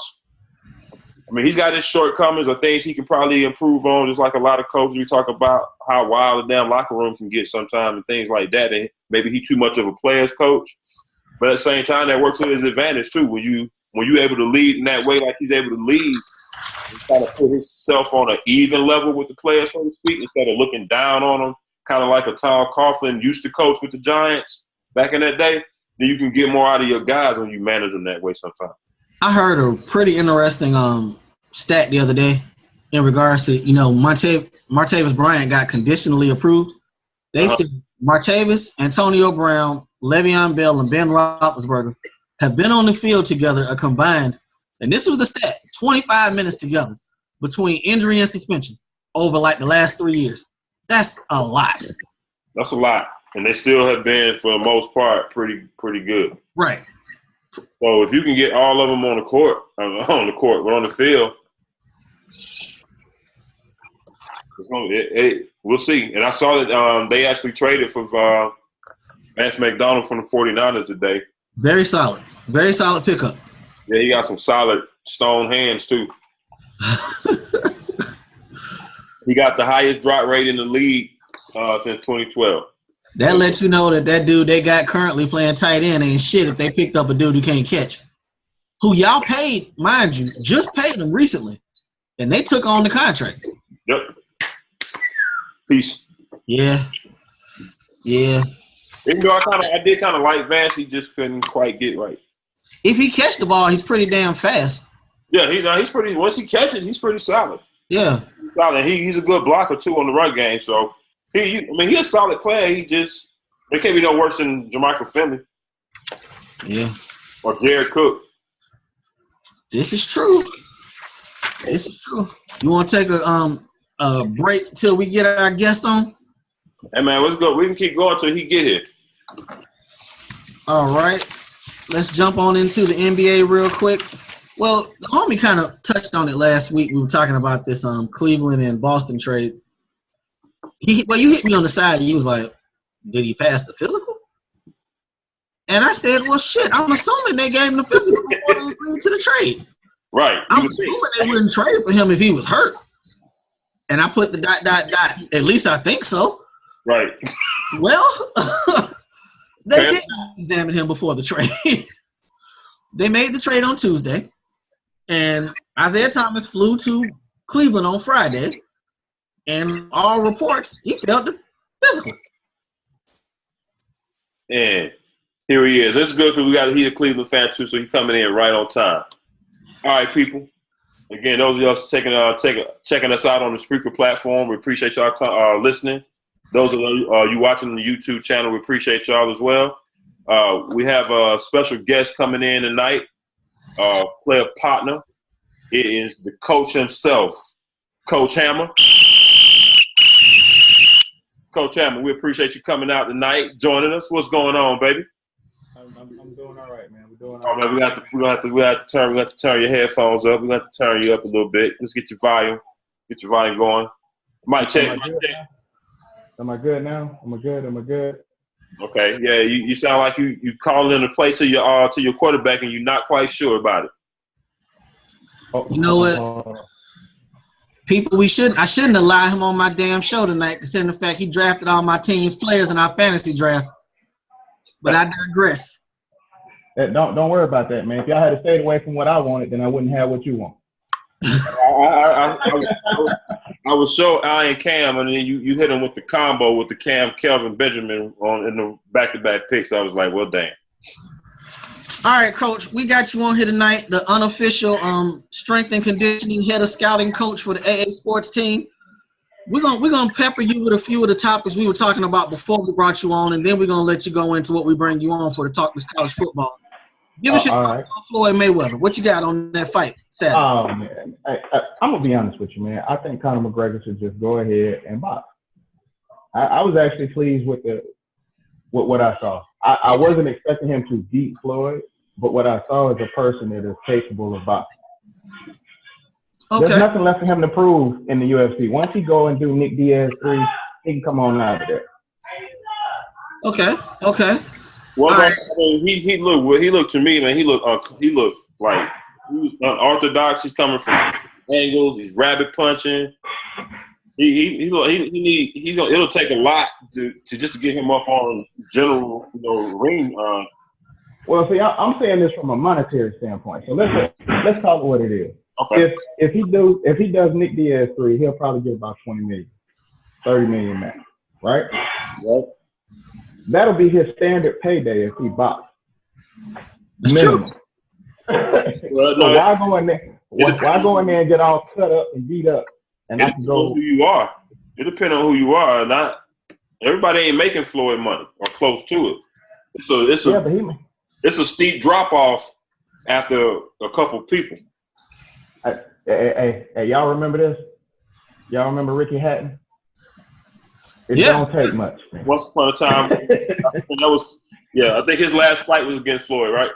I mean, he's got his shortcomings or things he can probably improve on, just like a lot of coaches. We talk about how wild the damn locker room can get sometimes and things like that. And maybe he's too much of a player's coach. But at the same time, that works to his advantage, too. When you're able to lead in that way like he's able to lead, he's trying to put himself on an even level with the players, so to speak, instead of looking down on them, kind of like a Tom Coughlin used to coach with the Giants back in that day, then you can get more out of your guys when you manage them that way sometimes. I heard a pretty interesting stat the other day in regards to, Martavis Bryant got conditionally approved. They said Martavis, Antonio Brown, Le'Veon Bell, and Ben Roethlisberger have been on the field together a combined, and this was the stat, 25 minutes together between injury and suspension over the last 3 years. That's a lot. That's a lot. And they still have been, for the most part, pretty good. Right. So if you can get all of them on the field, we'll see. And I saw that they actually traded for Vance McDonald from the 49ers today. Very solid pickup. Yeah, he got some solid stone hands too. He got the highest drop rate in the league since 2012. That lets you know that dude they got currently playing tight end ain't shit if they picked up a dude who can't catch. Who y'all paid, mind you, just paid him recently. And they took on the contract. Yep. Peace. Yeah. Yeah. Even though I did kind of like Vance, he just couldn't quite get right. If he catch the ball, he's pretty damn fast. Yeah, he's pretty. Once he catches, he's pretty solid. Yeah. He's solid. He's a good blocker too on the run game. So he's a solid player. He just it can't be no worse than Jermichael Finley. Yeah. Or Jared Cook. This is true. You want to take a break till we get our guest on? Hey man, let's go. We can keep going till he get here. All right. Let's jump on into the NBA real quick. Well, the homie kind of touched on it last week. We were talking about this Cleveland and Boston trade. You hit me on the side. You was like, did he pass the physical? And I said, well, shit, I'm assuming they gave him the physical before they agreed to the trade. Right. I'm assuming they wouldn't trade for him if he was hurt. And I put the ... At least I think so. Right. Well, they did examine him before the trade. They made the trade on Tuesday. And Isaiah Thomas flew to Cleveland on Friday. And all reports, he felt the physical. And here he is. This is good because he's a Cleveland fan too, so he's coming in right on time. All right, people. Again, those of y'all checking us out on the Spreaker platform, we appreciate y'all listening. Those of you watching on the YouTube channel, we appreciate y'all as well. We have a special guest coming in tonight, player partner. It is the coach himself, Coach Hammer. Coach Hammer, we appreciate you coming out tonight, joining us. What's going on, baby? I'm doing all right, man. We're doing all right. Man, we have to turn your headphones up. We have to turn you up a little bit. Let's get your volume going. Mic check. Am I good now? Am I good? Okay. Yeah, you sound like you calling in a play to your quarterback and you're not quite sure about it. You know what? People, I shouldn't allow him on my damn show tonight, considering the fact he drafted all my team's players in our fantasy draft. But I digress. Don't worry about that, man. If y'all had stayed away from what I wanted, then I wouldn't have what you want. I was show I and Cam, and then you hit him with the combo with the Cam, Kelvin, Benjamin in the back-to-back picks. I was like, well, damn. All right, Coach, we got you on here tonight, the unofficial strength and conditioning head of scouting coach for the AA sports team. We're gonna pepper you with a few of the topics we were talking about before we brought you on, and then we're gonna let you go into what we bring you on for to talk with college football. Give us your thoughts on Floyd Mayweather. What you got on that fight Saturday? Oh man, I'm gonna be honest with you, man. I think Conor McGregor should just go ahead and box. I was actually pleased with what I saw. I wasn't expecting him to beat Floyd, but what I saw is a person that is capable of boxing. Okay. There's nothing left for him to prove in the UFC. Once he go and do Nick Diaz 3, he can come on out of there. Okay. Well, right. He looked to me, man. He looked like he was unorthodox. He's coming from angles. He's rabbit punching. It'll take a lot to just get him up on general ring. Well, see, I'm saying this from a monetary standpoint. So let's talk what it is. Okay. If he does Nick Diaz 3, he'll probably get about 20 million, 30 million max, right? Yep. That'll be his standard payday if he boxes. That's true. So why go in there? Why go in there and get all cut up and beat up? And it depends on who you are. It depends on who you are. Not everybody ain't making Floyd money or close to it. It's a steep drop off after a couple people. Hey, y'all remember this? Y'all remember Ricky Hatton? It don't take much. Once upon a time, I think his last fight was against Floyd, right?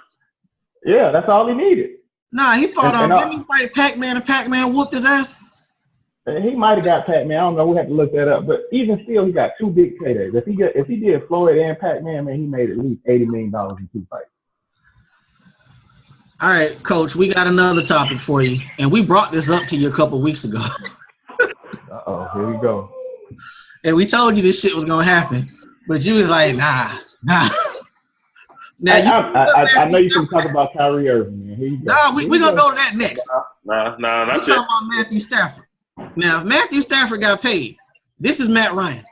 Yeah, that's all he needed. Nah, he fought didn't he fight Pac-Man and Pac-Man whooped his ass? He might have got Pac-Man. I don't know. We have to look that up. But even still, he got two big paydays. If he did Floyd and Pac-Man, man, he made at least $80 million in two fights. All right, Coach, we got another topic for you, and we brought this up to you a couple weeks ago. Uh-oh, here we go. And we told you this shit was gonna happen, but you was like, nah. Now I know you can talk about Kyrie Irving, man. Here you go. Nah, we're gonna go to that next. Nah, not We're yet. talking about Matthew Stafford. Now, if Matthew Stafford got paid, this is Matt Ryan.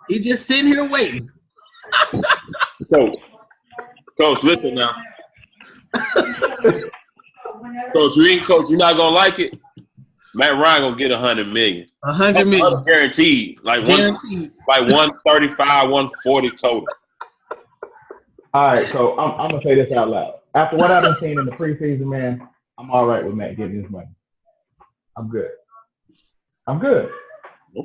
He's just sitting here waiting. Coach, listen now. Coach, you're not gonna like it. Matt Ryan gonna get $100 million. $100 million guaranteed. Guaranteed. 135, 140 total. All right, so I'm gonna say this out loud. After what I've been seeing in the preseason, man, I'm all right with Matt getting his money. I'm good. Okay.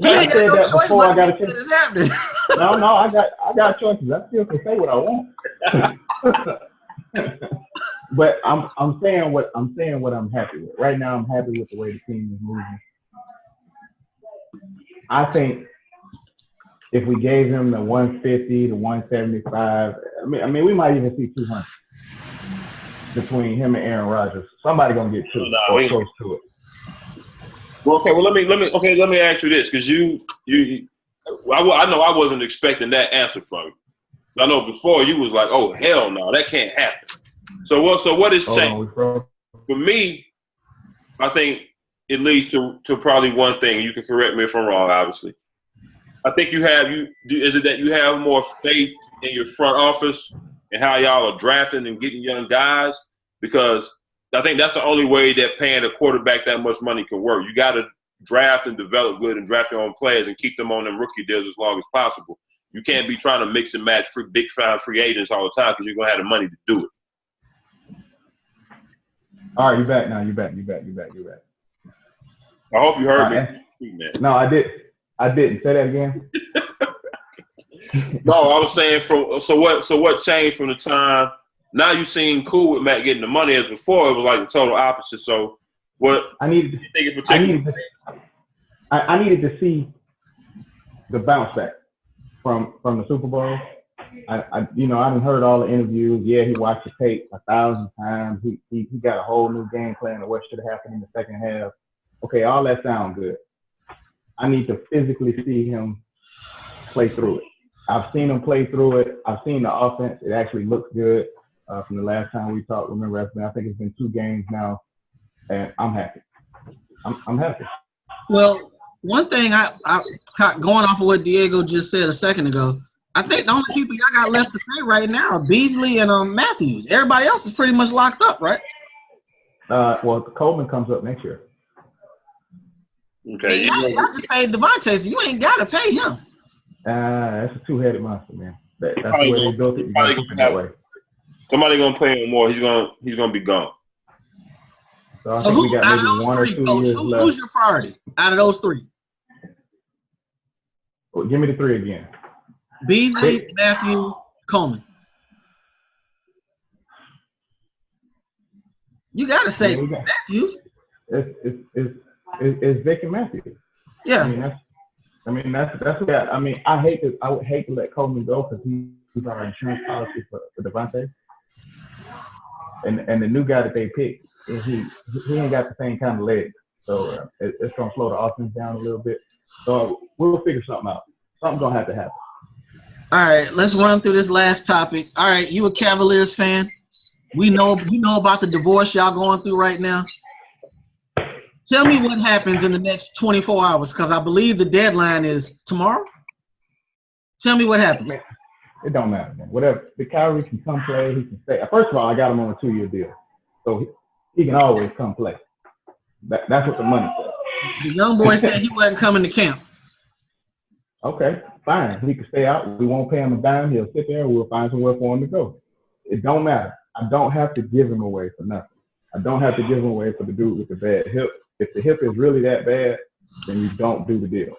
I said that before I got a chance. It's happening. No, I got choices. I still can say what I want. But I'm saying what I'm happy with. Right now, I'm happy with the way the team is moving. I think if we gave him the 150 to 175, I mean, we might even see 200 between him and Aaron Rodgers. Somebody gonna get two or close to it. Well, okay. Well, let me ask you this, because I know I wasn't expecting that answer from you. I know before you was like, "Oh hell no, that can't happen." So what is changed? For me, I think it leads to probably one thing. You can correct me if I'm wrong, obviously. I think is it that you have more faith in your front office and how y'all are drafting and getting young guys? Because I think that's the only way that paying a quarterback that much money can work. You got to draft and develop good and draft your own players and keep them on them rookie deals as long as possible. You can't be trying to mix and match big free agents all the time because you're going to have the money to do it. All right, you back now. You back. I hope you heard me. Man. No, I didn't. Say that again. No, I was saying so what changed from the time now you seem cool with Matt getting the money as before it was like the total opposite. So what I needed to see the bounce back from the Super Bowl. I done heard all the interviews. Yeah, he watched the tape 1,000 times. He got a whole new game plan of what should have happened in the second half. Okay, all that sounds good. I need to physically see him play through it. I've seen him play through it. I've seen the offense. It actually looks good from the last time we talked. Remember, I think it's been 2 games now, and I'm happy. I'm happy. Well, one thing I going off of what Diego just said a second ago, I think the only people y'all got left to pay right now are Beasley and Matthews. Everybody else is pretty much locked up, right? Well, Coleman comes up next year. Okay. Y'all just paid Devontae, so you ain't got to pay him. That's a 2-headed monster, man. That's the way they built it. You gotta keep it that way. Somebody gonna pay him more. He's gonna be gone. So I think we got maybe 1 or 2 years left. Who's your priority out of those 3? Well, give me the 3 again. Beasley, Matthew, Coleman. You got to say Matthews. It's Vic and Matthews. Yeah. I would hate to let Coleman go because he's our insurance policy for Devontae. And the new guy that they picked, he ain't got the same kind of legs. So it's going to slow the offense down a little bit. So we'll figure something out. Something's going to have to happen. All right, let's run through this last topic. All right, you a Cavaliers fan. You know about the divorce y'all going through right now. Tell me what happens in the next 24 hours because I believe the deadline is tomorrow. Tell me what happens. Man, it don't matter, man. Whatever. The Kyrie can come play. He can stay. First of all, I got him on a 2-year deal. So he can always come play. That's what the money says. The young boy said he wasn't coming to camp. Okay, fine. He can stay out. We won't pay him a dime. He'll sit there and we'll find somewhere for him to go. It don't matter. I don't have to give him away for nothing. I don't have to give him away for the dude with the bad hip. If the hip is really that bad, then you don't do the deal.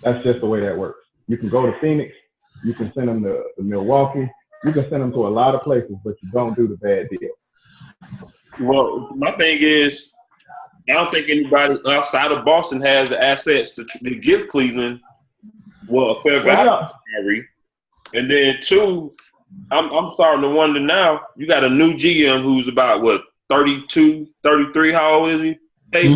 That's just the way that works. You can go to Phoenix. You can send him to Milwaukee. You can send him to a lot of places, but you don't do the bad deal. Well, my thing is, I don't think anybody outside of Boston has the assets to give Cleveland a fair value. And then 2, I'm starting to wonder now. You got a new GM who's about, what, 32, 33? How old is he? Hey,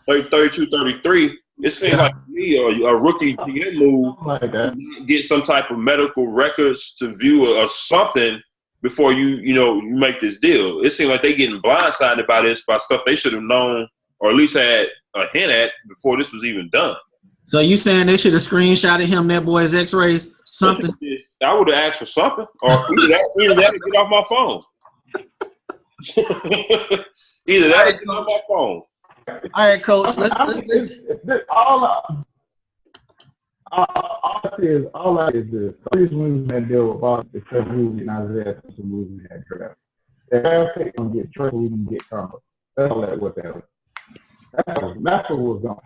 Mm-hmm. 32, 33. It seems like to me a rookie GM move like that. get some type of medical records to view or something before you make this deal. It seems like they getting blindsided by stuff they should have known or at least had a hint at before this was even done. So you saying they should have screenshotted him that boy's X-rays? Something? I would have asked for something, or either that or get off my phone. Either that or get off my phone. All right, Coach. Let's all I is this. All these movies that deal with Boston, except movies and Isaiah, some movies that draft. The draft pick gonna get Trey, we can get Carmel. That's all that was. That's what was going.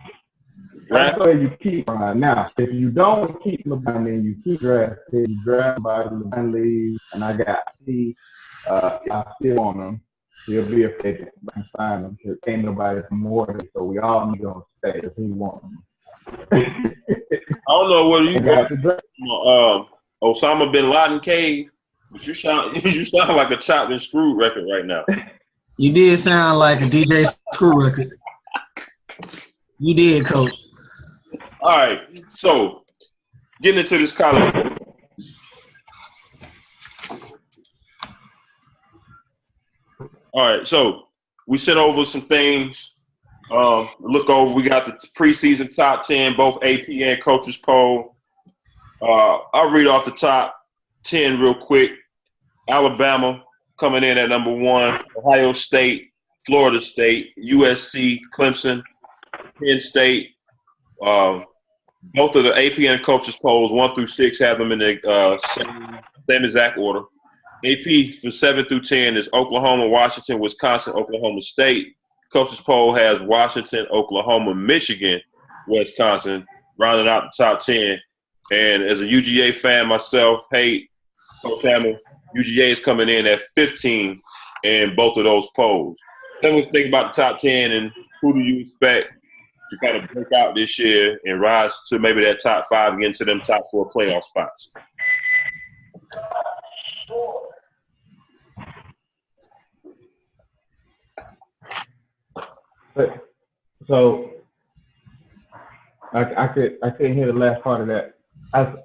That's why you keep Brian. Now, if you don't keep LeBron, then you keep drafting. You draft by LeBron leaves, and I still want him. He'll be a fit. I can sign him. There ain't nobody more than so we all need to stay if he wants him. I don't know whether you got Osama bin Laden cave, but you sound like a chopped and screwed record right now. You did sound like a DJ Screw record. You did, Coach. All right, so getting into this college. All right, so we sent over some things. Look over. We got the preseason top 10, both AP and coaches poll. I'll read off the top 10 real quick. Alabama coming in at number 1. Ohio State, Florida State, USC, Clemson, Penn State. Both of the AP and coaches polls 1 through 6 have them in the same exact order. AP for 7 through 10 is Oklahoma, Washington, Wisconsin, Oklahoma State. Coaches poll has Washington, Oklahoma, Michigan, Wisconsin, rounding out the top 10. And as a UGA fan myself, hey, Coach Hamill, UGA is coming in at 15 in both of those polls. Then let's think about the top 10 and who do you expect to kind of break out this year and rise to maybe that top 5 and get into them top 4 playoff spots. So I couldn't hear the last part of that. I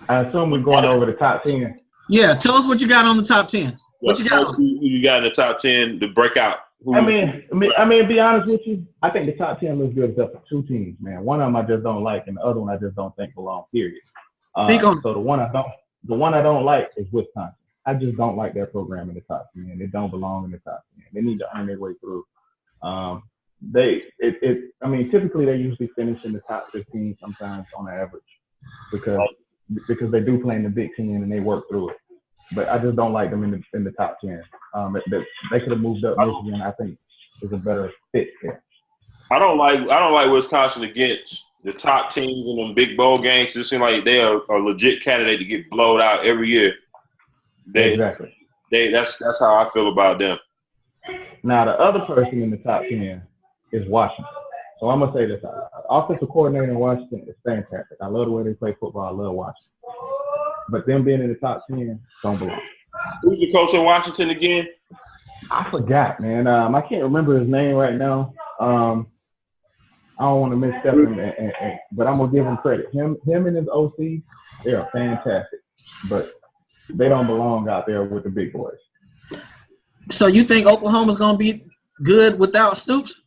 assume we're going over the top 10. Yeah, tell us what you got on the top 10. What you got? Who you got in the top 10 to break out? I mean, to be honest with you, I think the top 10 looks good except for 2 teams, man. One of them I just don't like, and the other one I just don't think belong. Period. So the one I don't like is Wisconsin. I just don't like their program in the top 10. They don't belong in the top 10. They need to earn their way through. Typically they usually finish in the top 15 sometimes on average because they do play in the Big Ten and they work through it. But I just don't like them in the top 10. They could have moved up Michigan. I think is a better fit there. I don't like Wisconsin against the top teams in them big bowl games. It seems like they are a legit candidate to get blowed out every year. Exactly. That's how I feel about them. Now the other person in the top 10 is Washington. So I'm gonna say this: offensive coordinator in Washington is fantastic. I love the way they play football. I love Washington. But them being in the top 10 don't belong. Who's the coach in Washington again? I forgot, man. I can't remember his name right now. I don't want to misstep him, but I'm gonna give him credit. Him and his OC, they are fantastic, but they don't belong out there with the big boys. So you think Oklahoma's gonna be good without Stoops?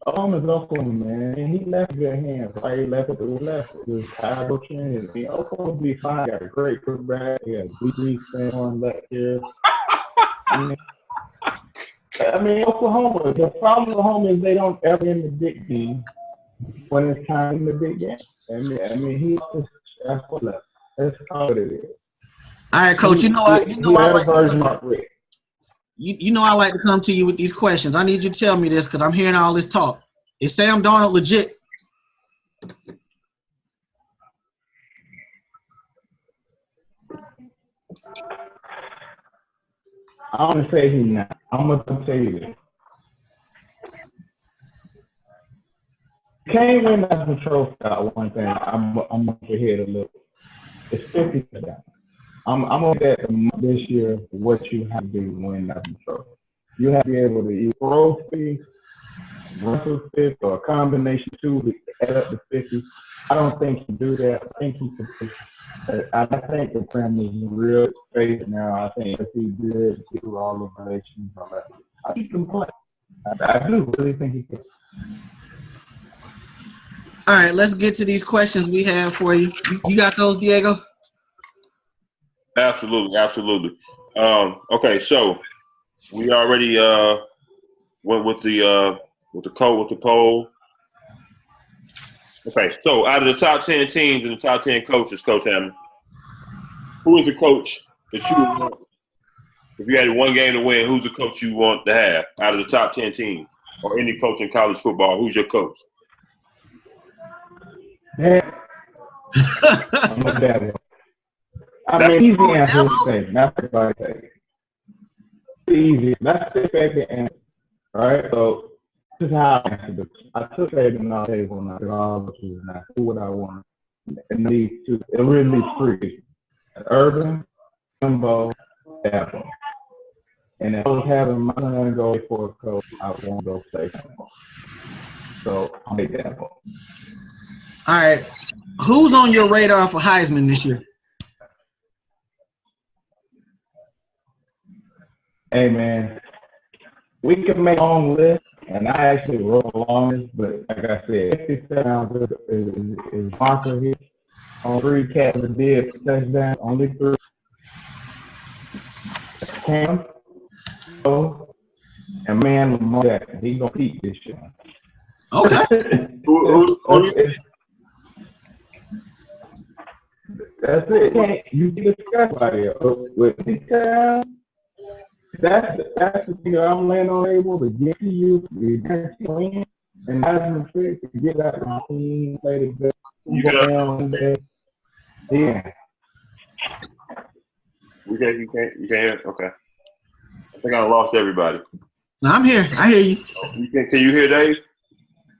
Oklahoma's Oklahoma, man. He left good hands. Why he left it to the left? It was Kyle Chin. Oklahoma will be fine. Got a great quarterback. He has BG stand on left here. I mean, Oklahoma. The problem with Oklahoma is they don't ever in the big game when it's time in the big game. That's what left. That's how it is. All right, Coach. I like to come to you with these questions. I need you to tell me this because I'm hearing all this talk. Is Sam Darnold legit? I want to say he's not. I'm going to tell you this. Can't win national trophy without one thing. I'm going to hit a little. It's 50 down. I'm gonna get this year what you have to do to win that trophy. You have to be able to either throw 50, run for 50, or a combination two to add up to 50. I don't think he do that. I think he can. I think the family is in real space now. I think if he did do all the relations, all that, I think he can play. I do really think he can. All right, let's get to these questions we have for you. You got those, Diego? Absolutely. Okay, so we already went with the poll. Okay, so out of the top 10 teams and the top 10 coaches, Coach Hammond, who is the coach that you would want? If you had one game to win, who's the coach you want to have out of the top 10 teams or any coach in college football? Who's your coach? Yeah. I'm with that one. I mean, easy answer to say. Not everybody say. Easy. That's the effective answer. All right. So this is how I answered it. I took Saban off the table and I said, "Oh, who would I want?" And these two, it really three: Urban, Jimbo, Apple. And if I was having my son go for a coach, I want to go play. So I'll make that one. All right. Who's on your radar for Heisman this year? Hey, man, we can make our own list, and I actually wrote a long list, but like I said, 57 is Marker here. On 3 cats that did touchdown, only 3. Cam, and man, Lamar Jackson. He's going to peak this year. Okay. That's it. You can discuss about it. With this time, that's the thing I'm laying on able to get to you, win, and that's the trick to get out of the team, play the best. You got yeah. You can't. Okay. I think I lost everybody. I'm here. I hear you. Can you hear Dave?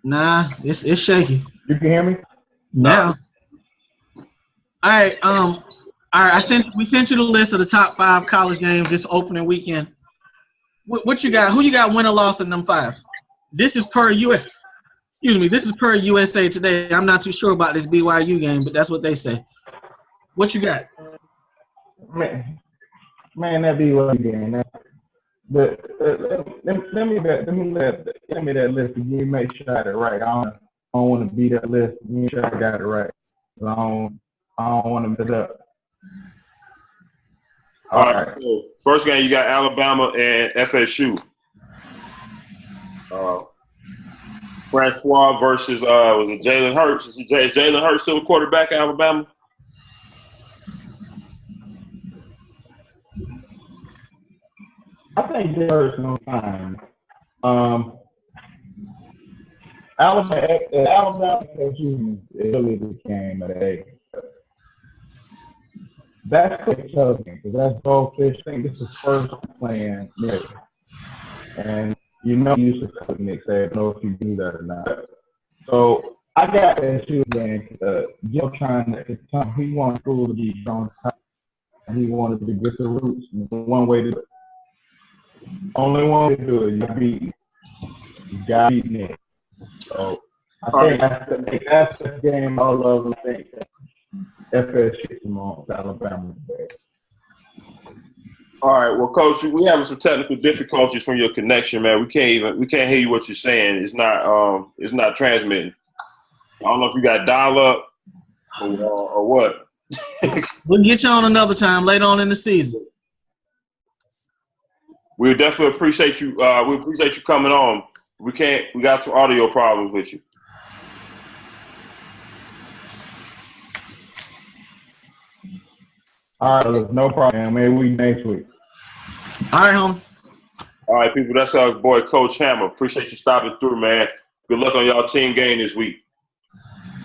Nah, it's shaky. You can hear me now. All right. We sent you the list of the top 5 college games this opening weekend. What you got? Who you got win or loss in them 5? This is per US. Excuse me. This is per USA Today. I'm not too sure about this BYU game, but that's what they say. What you got? Man, that BYU game. But let me that list again. Make sure I got it right. I don't want to beat that list. Make sure I got it right. I don't want to mess it up. All right. So first game, you got Alabama and FSU. Francois versus was it Jalen Hurts? Is Jalen Hurts still a quarterback at Alabama? I think Jalen Hurts is on time. Alabama FSU really became a day. That's a tough game because that's both fish. I think this is first playing Nick. And you know you used to cut Nick, so I don't know if you do that or not. So I got that shoe game. Joe trying to he wanted school to be on top and he wanted to get the roots. And one way to do it. Only one way to do it, you got to beat Nick. So I think that's the game all of them think. FSU amongst Alabama. All right, well, Coach, we having some technical difficulties from your connection, man. We can't hear you what you're saying. It's not transmitting. I don't know if you got dial up or what. We'll get you on another time later on in the season. We definitely appreciate you. We appreciate you coming on. We got some audio problems with you. All right, no problem. Maybe we next week. All right, homie. All right, people. That's our boy, Coach Hammer. Appreciate you stopping through, man. Good luck on y'all team game this week.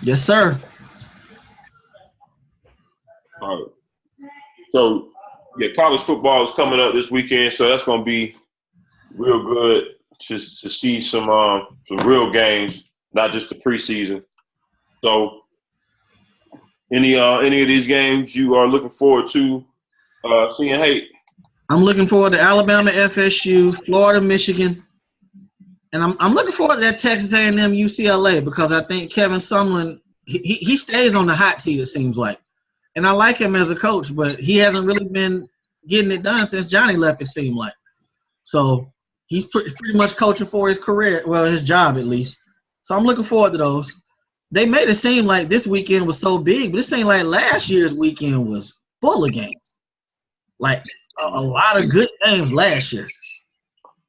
Yes, sir. All right. So, yeah, college football is coming up this weekend, so that's going to be real good to see some real games, not just the preseason. So, any of these games you are looking forward to Seeing hate. I'm looking forward to Alabama, FSU, Florida, Michigan, and I'm looking forward to that Texas A&M, UCLA because I think Kevin Sumlin he stays on the hot seat. It seems like, and I like him as a coach, but he hasn't really been getting it done since Johnny left. It seemed like, so he's pretty much coaching for his career, well, his job at least. So I'm looking forward to those. They made it seem like this weekend was so big, but it seemed like last year's weekend was full of games. Like a lot of good games last year.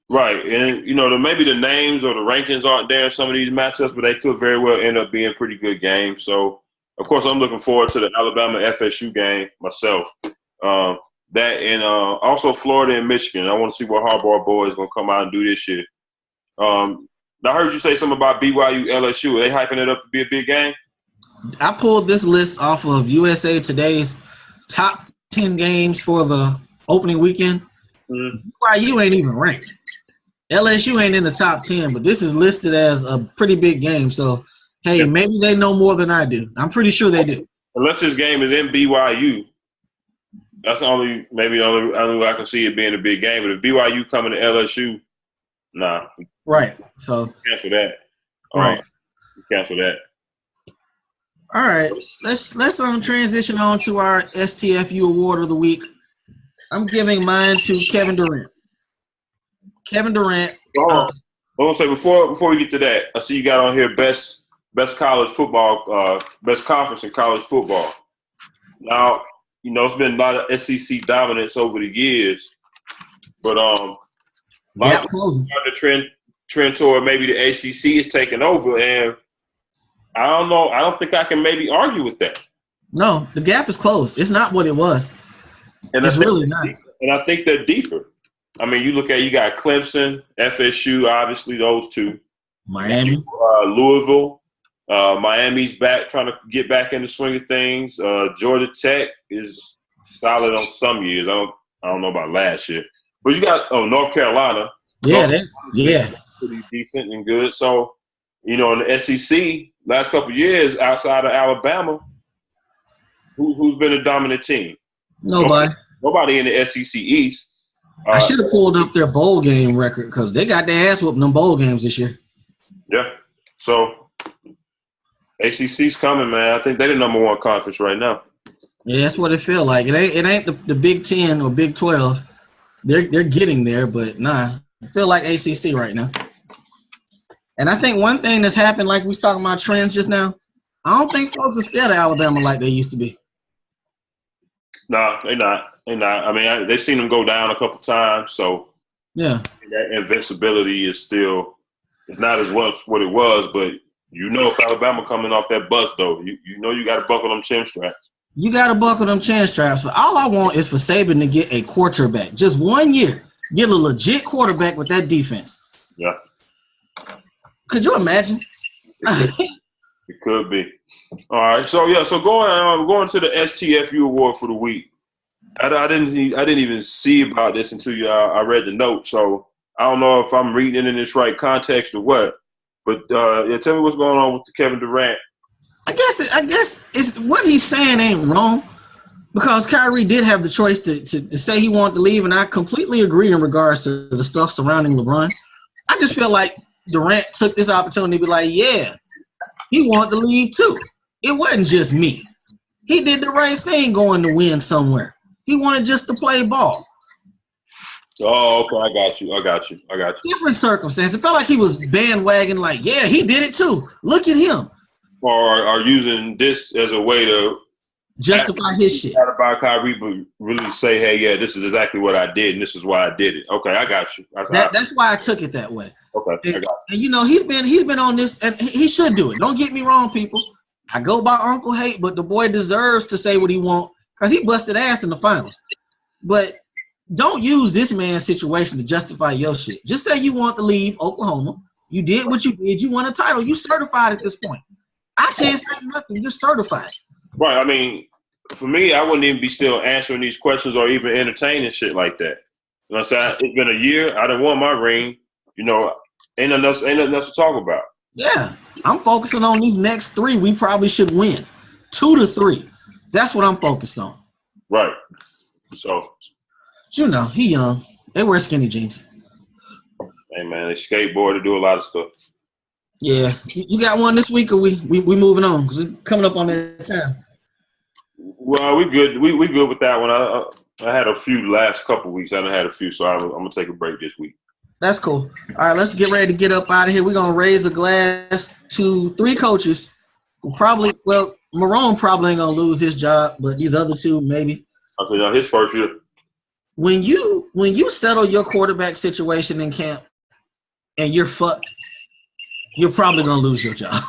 Right. And, maybe the names or the rankings aren't there in some of these matchups, but they could very well end up being pretty good games. So, of course, I'm looking forward to the Alabama-FSU game myself. That and also Florida and Michigan. I want to see what Harbaugh boy is going to come out and do this year. I heard you say something about BYU, LSU. Are they hyping it up to be a big game? I pulled this list off of USA Today's top 10 games for the opening weekend. BYU ain't even ranked. LSU ain't in the top 10, but this is listed as a pretty big game. So, hey, maybe they know more than I do. I'm pretty sure they do. Unless this game is in BYU, that's the only way I can see it being a big game. But if BYU coming to LSU, nah. Right. So cancel that. Right. Cancel that. All right. Let's transition on to our STFU award of the week. I'm giving mine to Kevin Durant. Kevin Durant. I want to say before we get to that, I see you got on here best college football, best conference in college football. Now, it's been a lot of SEC dominance over the years, but the trend toward maybe the ACC is taking over, and I don't know. I don't think I can maybe argue with that. No, the gap is closed. It's not what it was. And it's really not. And I think they're deeper. I mean, you got Clemson, FSU, obviously those two. Miami. Louisville. Miami's back, trying to get back in the swing of things. Georgia Tech is solid on some years. I don't know about last year. But you got North Carolina. Yeah, pretty decent and good. So, in the SEC, last couple of years, outside of Alabama, who's been a dominant team? Nobody. Nobody in the SEC East. I should have pulled up their bowl game record because they got their ass whooped in them bowl games this year. Yeah. So, ACC's coming, man. I think they're the number one conference right now. Yeah, that's what it feels like. It ain't the Big 10 or Big 12. They're getting there, but nah. I feel like ACC right now. And I think one thing that's happened, like we was talking about trends just now, I don't think folks are scared of Alabama like they used to be. No, they're not. They're not. I mean, they've seen them go down a couple times, so yeah, that invincibility is still – it's not as much what it was, but if Alabama coming off that bus, though, you got to buckle them chin straps. You got to buckle them chin straps. But all I want is for Saban to get a quarterback. Just 1 year. Get a legit quarterback with that defense. Yeah. Could you imagine? It could be. All right. So going to the STFU award for the week. I didn't even see about this until I read the note. So I don't know if I'm reading it in this right context or what. But tell me what's going on with the Kevin Durant. I guess it's what he's saying ain't wrong. Because Kyrie did have the choice to say he wanted to leave, and I completely agree in regards to the stuff surrounding LeBron. I just feel like Durant took this opportunity to be like, yeah, he wanted to leave too. It wasn't just me. He did the right thing going to win somewhere. He wanted just to play ball. Oh, okay, I got you. Different circumstance. It felt like he was bandwagon like, yeah, he did it too. Look at him. Or are using this as a way to justify his shit. Not about Kyrie, but really say, hey, yeah, this is exactly what I did, and this is why I did it. Okay, I got you. That's why I took it that way. Okay, and he's been on this, and he should do it. Don't get me wrong, people. I go by Uncle Hate, but the boy deserves to say what he wants because he busted ass in the finals. But don't use this man's situation to justify your shit. Just say you want to leave Oklahoma. You did what you did. You won a title. You certified at this point. I can't say nothing. You're certified. Right. I mean, for me, I wouldn't even be still answering these questions or even entertaining shit like that. You know what I'm saying? It's been a year. I done won my ring. Ain't nothing else to talk about. Yeah. I'm focusing on these next 3 we probably should win. 2 to 3. That's what I'm focused on. Right. So, you know, he young. They wear skinny jeans. hey man, they skateboard to do a lot of stuff. Yeah, you got one this week, or we moving on because it's coming up on that time. Well, we good. We good with that one. I had a few last couple weeks. I done had a few, so I'm gonna take a break this week. That's cool. All right, let's get ready to get up out of here. We're gonna raise a glass to 3 coaches who probably, well, Marone probably ain't gonna lose his job, but these other 2 maybe. I said, his first year. When you settle your quarterback situation in camp and you're fucked, you're probably gonna lose your job.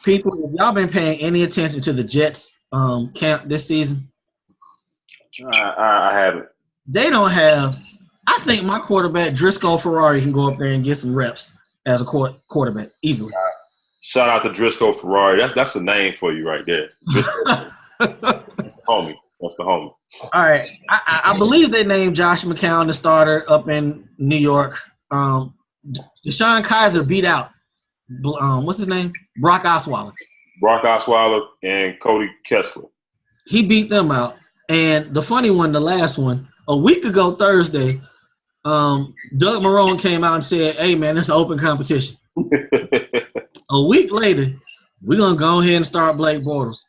People, if y'all been paying any attention to the Jets camp this season? I haven't. They don't have. I think my quarterback Driscoll Ferrari can go up there and get some reps as a quarterback easily. Shout out to Driscoll Ferrari. That's the name for you right there. That's the homie. That's the homie. All right. I believe they named Josh McCown the starter up in New York. Deshaun Kaiser beat out what's his name? Brock Osweiler. Brock Osweiler and Cody Kessler. He beat them out. And the funny one, the last one, a week ago Thursday, Doug Marone came out and said, "Hey man, it's an open competition." A week later, we're gonna go ahead and start Blake Bortles.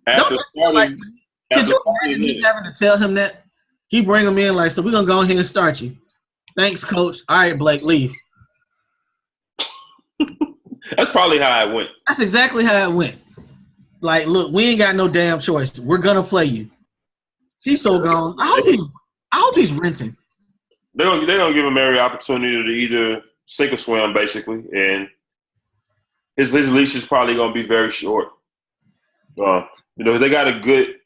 Could you imagine me having to tell him that? He bring him in like, so we're gonna go ahead and start you. Thanks, coach. All right, Blake, leave. That's probably how it went. That's exactly how it went. Like, look, we ain't got no damn choice. We're gonna play you. He's so gone. I hope he's renting. They're gonna give him every opportunity to either sink or swim, basically, and his leash is probably gonna be very short. They got a good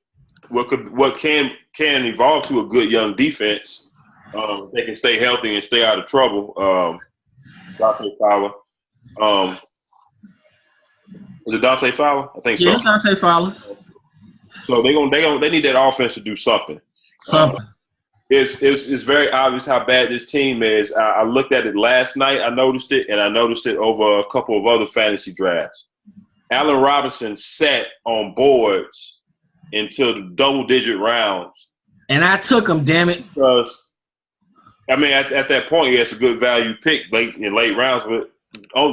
what can evolve to a good young defense. They can stay healthy and stay out of trouble. Dante Fowler. Is it Dante Fowler? I think so. Yeah, it's Dante Fowler. So they need that offense to do something. It's very obvious how bad this team is. I looked at it last night. I noticed it, and I noticed it over a couple of other fantasy drafts. Allen Robinson sat on boards until the double-digit rounds. And I took him, damn it. Because, I mean, at that point, it's a good value pick in late rounds, but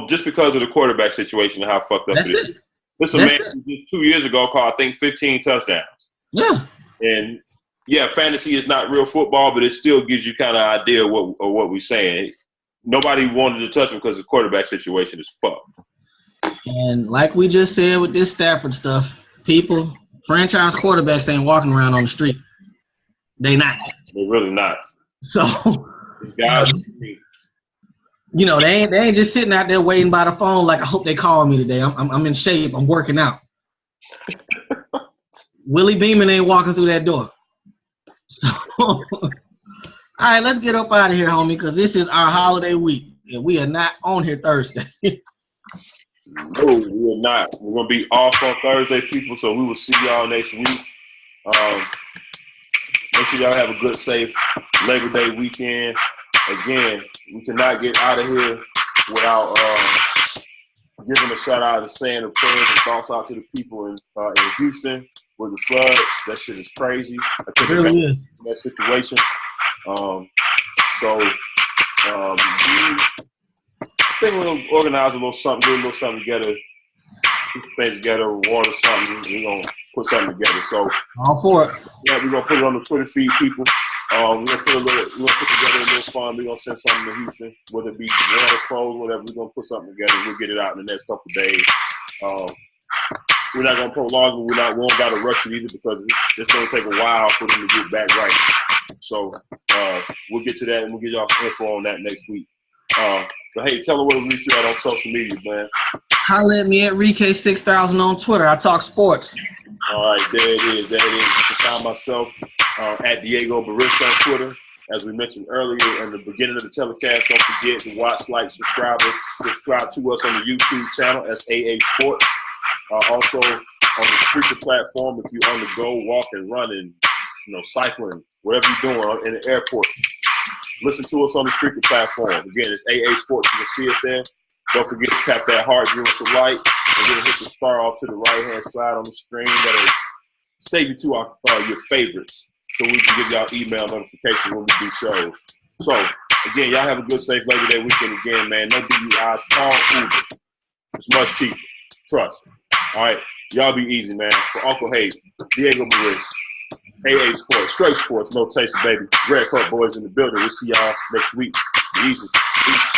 just because of the quarterback situation and how fucked up it is. This is a man who just 2 years ago caught, I think, 15 touchdowns. Yeah. And, yeah, fantasy is not real football, but it still gives you kind of idea of what we're saying. Nobody wanted to touch him because the quarterback situation is fucked. And like we just said with this Stafford stuff, franchise quarterbacks ain't walking around on the street. They not. They're really not. So, guys, they ain't just sitting out there waiting by the phone like, I hope they call me today. I'm in shape. I'm working out. Willie Beeman ain't walking through that door. So, all right, let's get up out of here, homie, because this is our holiday week, and we are not on here Thursday. No, we are not. We're going to be off on Thursday, people, so we will see y'all next week. Make sure y'all have a good, safe Labor Day weekend. Again, we cannot get out of here without giving a shout-out and saying the prayers and thoughts out to the people in Houston with the floods. That shit is crazy. It really is. That situation. I think we're going to organize a little something, do a little something together, put some things together, water something, and we're going to put something together. So, all for it. Yeah, we're going to put it on the Twitter feed, people. We're going to put together a little fun. We're going to send something to Houston, whether it be water, clothes, whatever. We're going to put something together. We'll get it out in the next couple of days. We're not going to prolong it. We don't got to rush it either because it's going to take a while for them to get back right. So we'll get to that and we'll get y'all info on that next week. But hey, tell them where to reach you out on social media, man. Holla at me at ReK6000 on Twitter. I talk sports. All right, there it is. You can find myself at Diego Barista on Twitter. As we mentioned earlier in the beginning of the telecast, don't forget to watch, like, subscribe to us on the YouTube channel as AA Sports. Also on the Spreaker platform, if you're on the go, walking, running, cycling, whatever you're doing in the airport. Listen to us on the Spreaker platform. Again, it's AA Sports. You can see us there. Don't forget to tap that heart, give us a like, and then hit the star off to the right-hand side on the screen. That'll save you to your favorites so we can give y'all email notifications when we do shows. So, again, y'all have a good, safe Labor Day weekend again, man. No DUIs. Call Uber. It's much cheaper. Trust me. All right? Y'all be easy, man. For Uncle Hayes, Diego Maris, AA Sports, Straight Sports, No Taste, baby. Red Cup Boys in the building. We'll see y'all next week. Be easy. Peace.